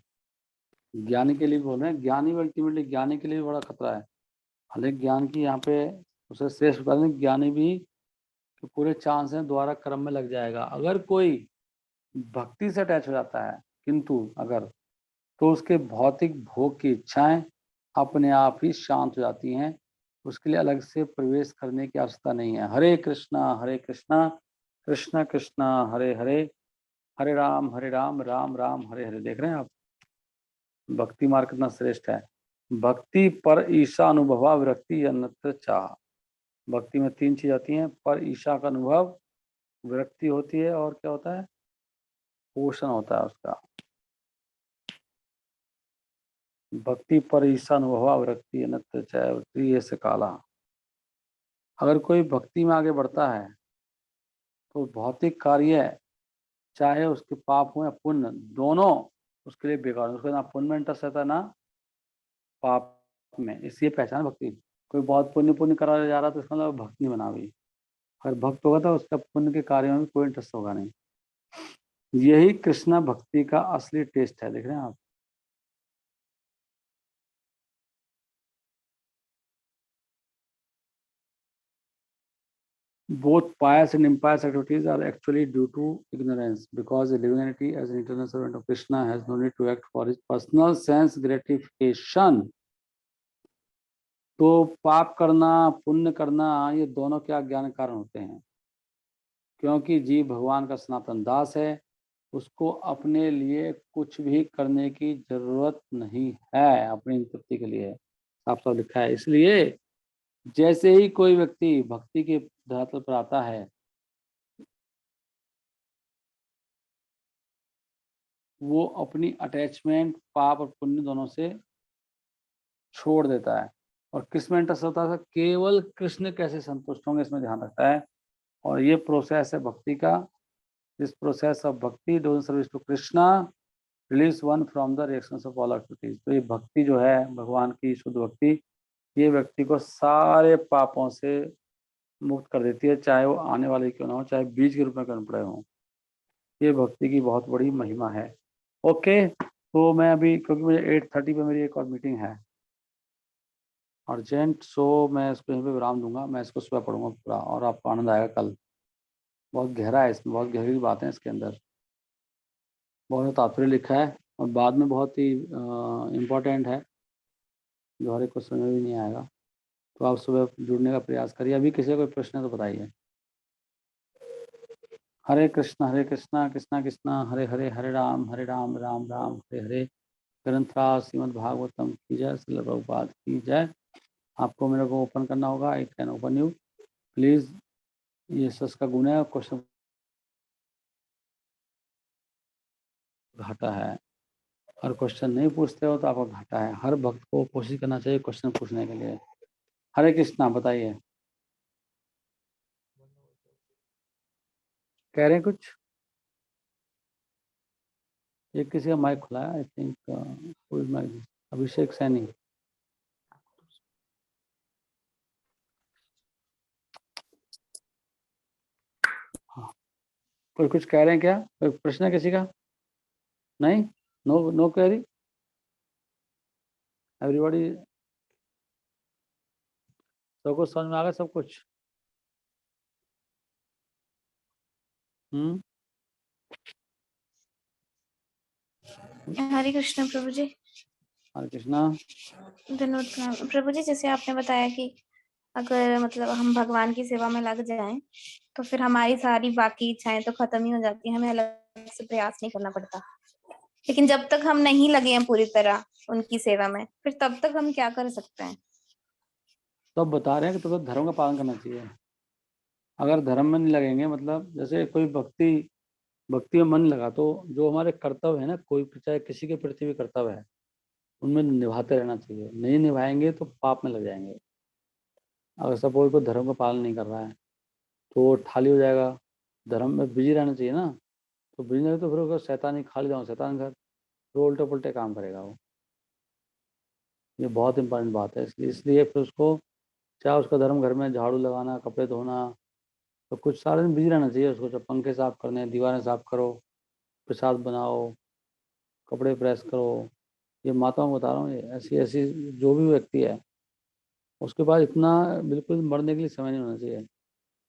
ज्ञानी के लिए बोल रहे हैं, ज्ञानी अल्टीमेटली ज्ञानी के लिए बड़ा खतरा है। हालांकि ज्ञान की यहाँ पे उसे श्रेष्ठ बता दें, ज्ञानी भी तो पूरे चांस हैं द्वारा कर्म में लग जाएगा अगर कोई भक्ति से अटैच हो जाता है, किंतु अगर तो उसके भौतिक भोग की इच्छाएं अपने आप ही शांत हो जाती हैं, उसके लिए अलग से प्रवेश करने की आवश्यकता नहीं है। हरे कृष्णा कृष्ण कृष्ण हरे हरे, हरे राम राम हरे हरे। देख रहे हैं आप भक्ति मार्ग कितना श्रेष्ठ है। भक्ति पर ईशा अनुभवा विरक्ति अन्यत्र चाह, भक्ति में तीन चीज आती हैं, पर ईशा का अनुभव, विरक्ति होती है और क्या होता है? पोषण होता है उसका। भक्ति पर ईशा अनुभवा विरक्ति अन्यत्र चाह से काला। अगर कोई भक्ति में आगे बढ़ता है तो भौतिक कार्य चाहे उसके पाप हो या पुण्य, दोनों उसके लिए बेकार, उसको ना पुण्य में इंटरेस्ट रहता है ना पाप में, इसलिए पहचान भक्ति। कोई बहुत पुण्य करा जा रहा है तो इसका मतलब भक्त नहीं बना हुई। अगर भक्त होगा तो उसका पुण्य के कार्यों में कोई इंटरेस्ट होगा नहीं। यही कृष्णा भक्ति का असली टेस्ट है, देख रहे हैं आप। Both pious and impious activities are actually due to ignorance, because a living entity as an eternal servant of Krishna has no need to act for his personal sense gratification. तो पाप करना, पुण्य करना, ये दोनों क्या ज्ञान कारण होते हैं, क्योंकि जीव भगवान का सनातन दास है, उसको अपने लिए कुछ भी करने की जरूरत नहीं है, अपनी तृप्ति के लिए साफ साफ लिखा है। इसलिए जैसे ही कोई व्यक्ति भक्ति के धरातल पर आता है, वो अपनी अटैचमेंट पाप और पुण्य दोनों से छोड़ देता है और किस में इंटरेस्ट होता है, केवल कृष्ण कैसे संतुष्ट होंगे इसमें ध्यान रखता है। और ये प्रोसेस है भक्ति का। This process of bhakti doing service to Krishna release one from the reactions of all activities. तो ये भक्ति जो है भगवान की शुद्ध भक्ति, ये व्यक्ति को सारे पापों से मुक्त कर देती है, चाहे वो आने वाले क्यों ना हो, चाहे बीज के रूप में क्यों न पड़े हों। ये भक्ति की बहुत बड़ी महिमा है। ओके, तो मैं अभी, क्योंकि मुझे 8:30 पे मेरी एक और मीटिंग है अर्जेंट, सो मैं इसको यहीं पे विराम दूंगा। मैं इसको सुबह पढ़ूंगा पूरा और आपको आनंद आएगा कल। बहुत गहरा है इसमें, बहुत गहरी बातें हैं इसके अंदर, बहुत तात्पर्य लिखा है और बाद में बहुत ही इम्पोर्टेंट है जो हर एक को समझ में भी नहीं आएगा। तो आप सुबह जुड़ने का प्रयास करिए। अभी किसी का कोई प्रश्न है तो बताइए। हरे कृष्णा कृष्णा कृष्णा हरे हरे, हरे राम राम राम हरे हरे। ग्रंथराज श्रीमद् भागवतम की जय, श्रील प्रभुपाद की जय। आपको मेरे को ओपन करना होगा, I can open you please. ये सस का गुण है, क्वेश्चन घाटा है। और क्वेश्चन नहीं पूछते हो तो आपका घाटा है। हर भक्त को कोशिश करना चाहिए क्वेश्चन पूछने के लिए। हरे कृष्णा, बताइए, कह रहे हैं कुछ? ये किसी का माइक खुला है, आई थिंक अभिषेक सैनी। हाँ, कोई कुछ कह रहे हैं क्या? कोई प्रश्न है किसी का? नहीं, नो नो क्वेरी, एवरीबॉडी सब कुछ समझ में आ गया, सब कुछ? हरे कृष्ण प्रभु जी। हरे कृष्णा। धन्यवाद प्रभु जी। जैसे आपने बताया कि अगर मतलब हम भगवान की सेवा में लग जाएं तो फिर हमारी सारी बाकी इच्छाएं तो खत्म ही हो जाती हैं, हमें अलग से प्रयास नहीं करना पड़ता। लेकिन जब तक हम नहीं लगे हैं पूरी तरह उनकी सेवा में, फिर तब तक हम क्या कर सकते हैं? तो अब बता रहे हैं कि तुम्हें धर्म का पालन करना चाहिए। अगर धर्म में नहीं लगेंगे, मतलब जैसे कोई भक्ति में मन लगा, तो जो हमारे कर्तव्य है ना, कोई चाहे किसी के प्रति भी कर्तव्य है, उनमें निभाते रहना चाहिए। नहीं निभाएंगे तो पाप में लग जाएंगे। अगर सपोज कोई धर्म का पालन नहीं कर रहा है तो वो ठाली हो जाएगा। धर्म में बिजी रहना चाहिए ना, तो बिजी नहीं तो फिर उसका शैतानी खाली जाओ, शैतान घर, तो उल्टे पुल्टे काम करेगा वो। ये बहुत इंपॉर्टेंट बात है। इसलिए फिर उसको, चाहे उसका धर्म घर में झाड़ू लगाना, कपड़े धोना, तो कुछ सारे दिन बिजी रहना चाहिए उसको। जब पंखे साफ करने, दीवारें साफ करो, प्रसाद बनाओ, कपड़े प्रेस करो। ये माताओं को बता रहा हूँ, ये ऐसी ऐसी जो भी व्यक्ति है उसके पास इतना बिल्कुल मरने के लिए समय नहीं होना चाहिए।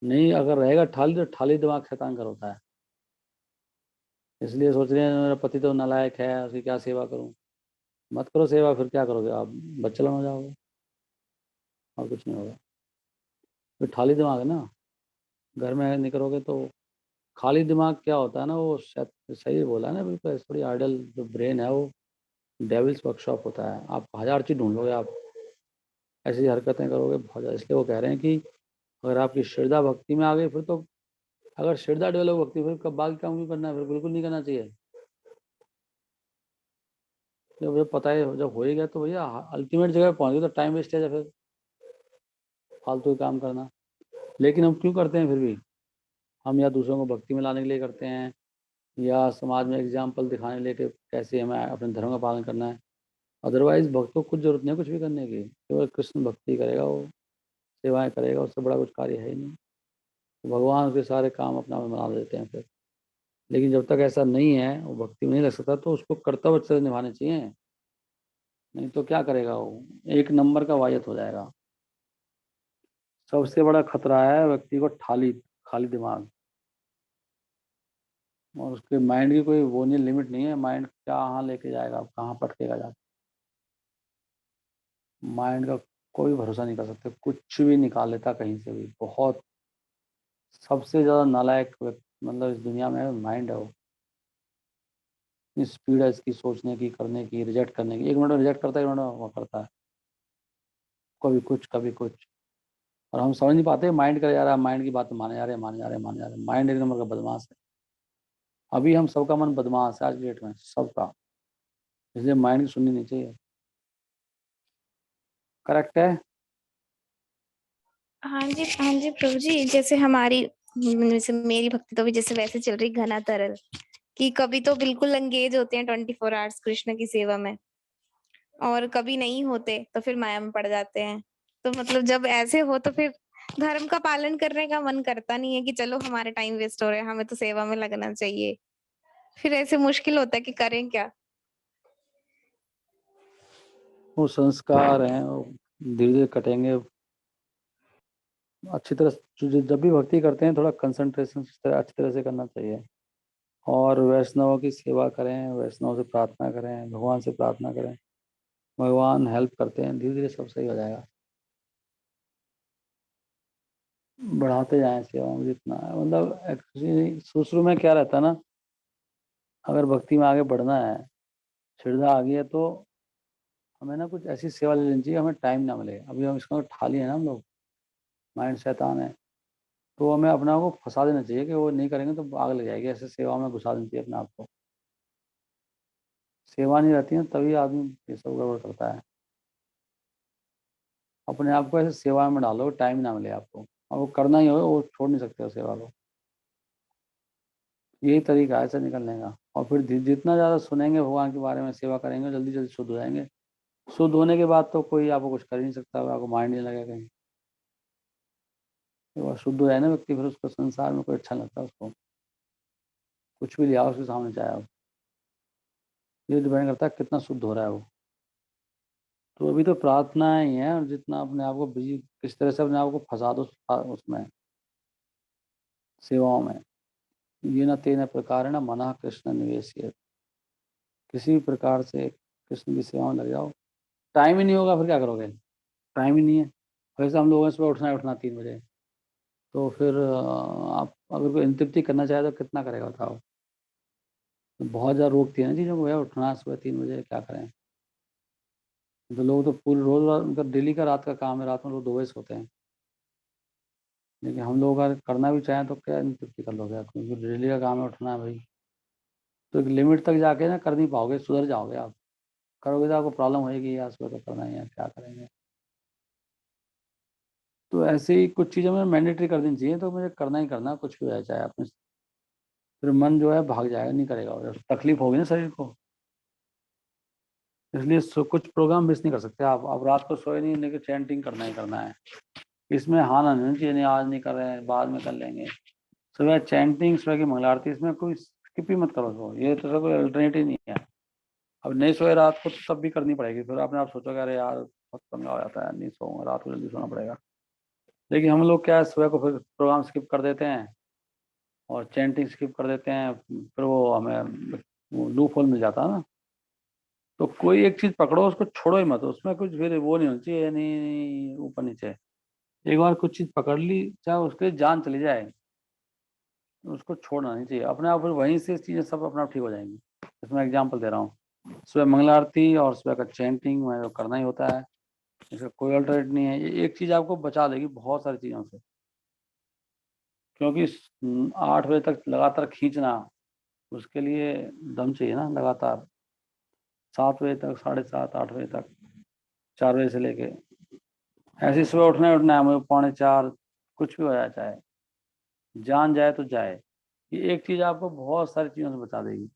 नहीं अगर रहेगा ठाली, तो ठाली दिमाग शैतान का होता है। इसलिए सोच रहे हैं मेरा पति तो नालायक है, उसकी क्या सेवा करूं। मत करो सेवा, फिर क्या करोगे आप? बच्चलन हो जाओगे और कुछ नहीं होगा। फिर ठाली दिमाग है ना, घर में नहीं करोगे तो। खाली दिमाग क्या होता है ना, वो शायद सही बोला है ना, बिल्कुल थोड़ी आइडल जो ब्रेन है वो डेविल्स वर्कशॉप होता है। आप हजार चीज ढूंढ लोगे, आप ऐसी हरकतें करोगे बहुत ज़्यादा। इसलिए वो कह रहे हैं कि अगर आपकी श्रद्धा भक्ति में आ गई, फिर तो, अगर श्रद्धा डेवलप भक्ति, फिर कब बाकी काम क्यों करना है? फिर बिल्कुल नहीं करना चाहिए। जब मुझे पता है जब हो ही गया तो भैया अल्टीमेट जगह पहुंच गए, तो टाइम वेस्ट है फिर फालतू काम करना। लेकिन हम क्यों करते हैं फिर भी? हम या दूसरों को भक्ति में लाने के लिए करते हैं, या समाज में एग्जाम्पल दिखाने के लिए कि कैसे हमें अपने धर्म का पालन करना है। अदरवाइज भक्त को कुछ जरूरत नहीं है कुछ भी करने की, केवल कृष्ण भक्ति करेगा वो, सेवाएं करेगा, उससे बड़ा कुछ कार्य है ही नहीं। तो भगवान उसके सारे काम अपना में बना देते हैं फिर। लेकिन जब तक ऐसा नहीं है, वो भक्ति में नहीं लग सकता, तो उसको कर्तव्य से निभाने चाहिए। नहीं तो क्या करेगा वो? एक नंबर का वायत हो जाएगा। सबसे बड़ा खतरा है व्यक्ति को खाली दिमाग। और उसके माइंड की कोई वो नहीं, लिमिट नहीं है। माइंड कहाँ लेके जाएगा, कहाँ पटकेगा जाके, माइंड का कोई भरोसा नहीं कर सकते, कुछ भी निकाल लेता कहीं से भी। बहुत सबसे ज़्यादा नालायक मतलब इस दुनिया में माइंड है वो। इतनी स्पीड है इसकी सोचने की, करने की, रिजेक्ट करने की। 1 मिनट में रिजेक्ट करता है, 1 मिनट में वो करता है, कभी कुछ कभी कुछ। और हम समझ नहीं पाते माइंड करे जा रहा है, माइंड की बात माने जा रहे हैं, माने जा रहे हैं, माने जा रहे हैं। माइंड एक नंबर का बदमाश है। अभी हम सबका मन बदमाश है आज की डेट में, सबका। इसलिए माइंड की सुननी नहीं चाहिए। करेक्ट है। हाँ जी प्रभु जी, जैसे हमारी जैसे मेरी भक्ति तो भी जैसे वैसे चल रही घना तरल, कि कभी तो बिल्कुल एंगेज होते हैं 24 आवर्स कृष्ण की सेवा में, और कभी नहीं होते तो फिर माया में पड़ जाते हैं। तो मतलब जब ऐसे हो तो फिर धर्म का पालन करने का मन करता नहीं है कि चलो हमारे टाइम वेस्ट हो रहा है, हमें तो सेवा में लगना चाहिए। फिर ऐसे मुश्किल होता है कि करें क्या। वो संस्कार हैं, वो धीरे धीरे कटेंगे। अच्छी तरह जब भी भक्ति करते हैं थोड़ा कंसंट्रेशन अच्छी तरह से करना चाहिए। और वैष्णवों की सेवा करें, वैष्णव से प्रार्थना करें, भगवान से प्रार्थना करें। भगवान हेल्प करते हैं, धीरे धीरे सब सही हो जाएगा। बढ़ाते जाएं सेवा में जितना मतलब एक्चुअली शुरू में क्या रहता है ना, अगर भक्ति में आगे बढ़ना है, श्रद्धा आ गई है, तो हमें ना कुछ ऐसी सेवा ले लेनी चाहिए, हमें टाइम ना मिले। अभी हम इसका ठा लिए है ना हम लोग, माइंड शैतान है। तो हमें अपने आप को फंसा देना चाहिए कि वो नहीं करेंगे तो आग लग जाएगी, ऐसे सेवा में घुसा देनी चाहिए अपने आप को। सेवा नहीं रहती है तभी आदमी ये सब गड़बड़ करता है। अपने आप को ऐसे सेवा में डालो, टाइम ना मिले आपको, और वो करना ही हो, वो छोड़ नहीं सकते हो सेवा को। यही तरीका है ऐसे निकलने का। और फिर जितना ज़्यादा सुनेंगे भगवान के बारे में, सेवा करेंगे, जल्दी जल्दी शुद्ध हो जाएंगे। शुद्ध होने के बाद तो कोई आपको कुछ कर ही नहीं सकता, आपको माइंड नहीं लगेगा कहीं। एक बार शुद्ध हो जाए ना व्यक्ति, फिर उसको संसार में कोई अच्छा नहीं लगता उसको। कुछ भी लिया उसके सामने चाहे आप, ये डिपेंड करता है कितना शुद्ध हो रहा है वो। तो अभी तो प्रार्थना ही है, और जितना अपने आप को बिजी, किस तरह से अपने आप को फंसा दो उसमें, सेवाओं में। ये न तेन प्रकार है ना मना कृष्ण निवेश, किसी भी प्रकार से कृष्ण की सेवा में लग जाओ। टाइम ही नहीं होगा फिर क्या करोगे, टाइम ही नहीं है। वैसे हम लोगों ने सुबह उठना 3 बजे, तो फिर आप अगर कोई तृप्ति करना चाहे तो कितना करेगा बताओ। तो बहुत ज़्यादा रोकती है ना चीज़ों को, भैया उठना सुबह 3 बजे, क्या करें। तो लोग तो पूरे रोज उनका डेली का रात का काम है, रात में लोग 2 बजे सोते हैं। लेकिन हम लोग अगर करना भी चाहें तो क्या तृप्ति कर लोगे आप, क्योंकि डेली का काम है उठना है भाई। तो एक लिमिट तक जाके ना कर नहीं पाओगे, सुधर जाओगे आप। करोगे तो आपको प्रॉब्लम होएगी, यार सुबह तो करना ही है, क्या करेंगे। तो ऐसे ही कुछ चीज़ें में मैंडेटरी कर देनी चाहिए, तो मुझे करना ही करना, कुछ भी हो जाए चाहे आपने। फिर मन जो है भाग जाएगा, नहीं करेगा, और तकलीफ होगी ना शरीर को। इसलिए कुछ प्रोग्राम मिस नहीं कर सकते आप रात को सोए नहीं, लेकिन चैंटिंग करना ही करना है। इसमें हाँ ना नहीं चाहिए, नहीं आज नहीं कर रहे हैं, बाद में कर लेंगे। सुबह चैंटिंग, सुबह की मंगला आरती, इसमें कोई स्किप ही मत करो इसको, ये तो कोई अल्टरनेटिव नहीं है। अब नहीं सोए रात को तो तब भी करनी पड़ेगी, फिर आपने आप सोचोगे अरे यार बहुत पंगा हो जाता है, नहीं सोऊंगा, रात को जल्दी सोना पड़ेगा। लेकिन हम लोग क्या है, सुबह को फिर प्रोग्राम स्किप कर देते हैं और चैंटिंग स्किप कर देते हैं, फिर वो हमें लूप होल मिल जाता है ना। तो कोई एक चीज पकड़ो, उसको छोड़ो ही मत, उसमें कुछ फिर वो नहीं होना चाहिए, नहीं ऊपर नीचे। एक बार कुछ चीज पकड़ ली, चाहे उसके जान चली जाए, उसको छोड़ना नहीं चाहिए। अपने आप फिर वहीं से चीजें सब अपने आप ठीक हो जाएंगी। इसमें एग्जांपल दे रहा हूँ, सुबह मंगला आरती और सुबह का चैंटिंग में जो करना ही होता है, इसका कोई अल्टरनेट नहीं है। ये एक चीज आपको बचा देगी बहुत सारी चीजों से। क्योंकि 8 बजे तक लगातार खींचना, उसके लिए दम चाहिए ना लगातार। 7 बजे तक, 7:30, 8 बजे तक, 4 बजे से लेके ऐसे ही सुबह उठना है मुझे 3:45, कुछ भी हो जाए, चाहे जान जाए तो जाए। ये एक चीज आपको बहुत सारी चीजों से बचा देगी।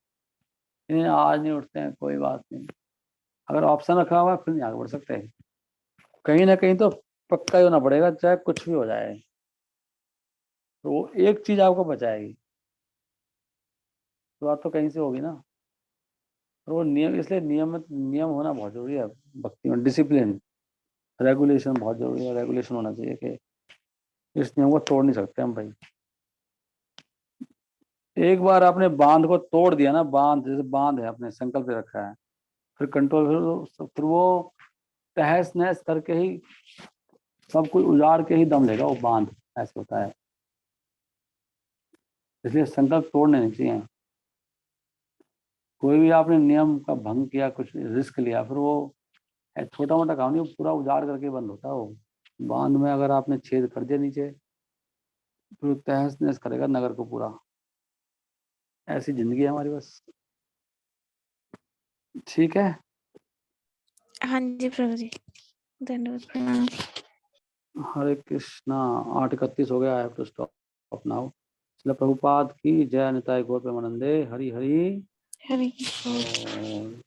इन्हें आज नहीं उठते हैं कोई बात नहीं, अगर ऑप्शन रखा हुआ है फिर नहीं आगे बढ़ सकते। कहीं ना कहीं तो पक्का ही होना पड़ेगा, चाहे कुछ भी हो जाए। तो वो एक चीज आपको बचाएगी, तो बात तो कहीं से होगी ना। और वो नियम, इसलिए नियम होना बहुत जरूरी है भक्ति में। डिसिप्लिन, रेगुलेशन बहुत जरूरी है। रेगुलेशन होना चाहिए कि इस नियम को तोड़ नहीं सकते हम भाई। एक बार आपने बांध को तोड़ दिया ना, बांध जैसे बांध है, अपने संकल्प पे रखा है, फिर कंट्रोल, फिर वो तहस नहस करके ही सब कुछ उजाड़ के ही दम लेगा वो बांध, ऐसे होता है। इसलिए संकल्प तोड़ने नहीं चाहिए। कोई भी आपने नियम का भंग किया, कुछ रिस्क लिया, फिर वो छोटा मोटा काम नहीं, वो पूरा उजाड़ करके बंद होता है वो बांध में। अगर आपने छेद कर दिया नीचे, फिर तहस नहस करेगा नगर को पूरा। ऐसी जिंदगी है हमारी बस। ठीक है। हाँ जी प्रभु जी, धन्यवाद, प्रणाम। हरे कृष्णा। 8:31 हो गया है, तो स्टॉप नाउ। श्रील प्रभुपाद की जय। निताई गौर प्रेमानंदे। हरि हरि हरे बोल।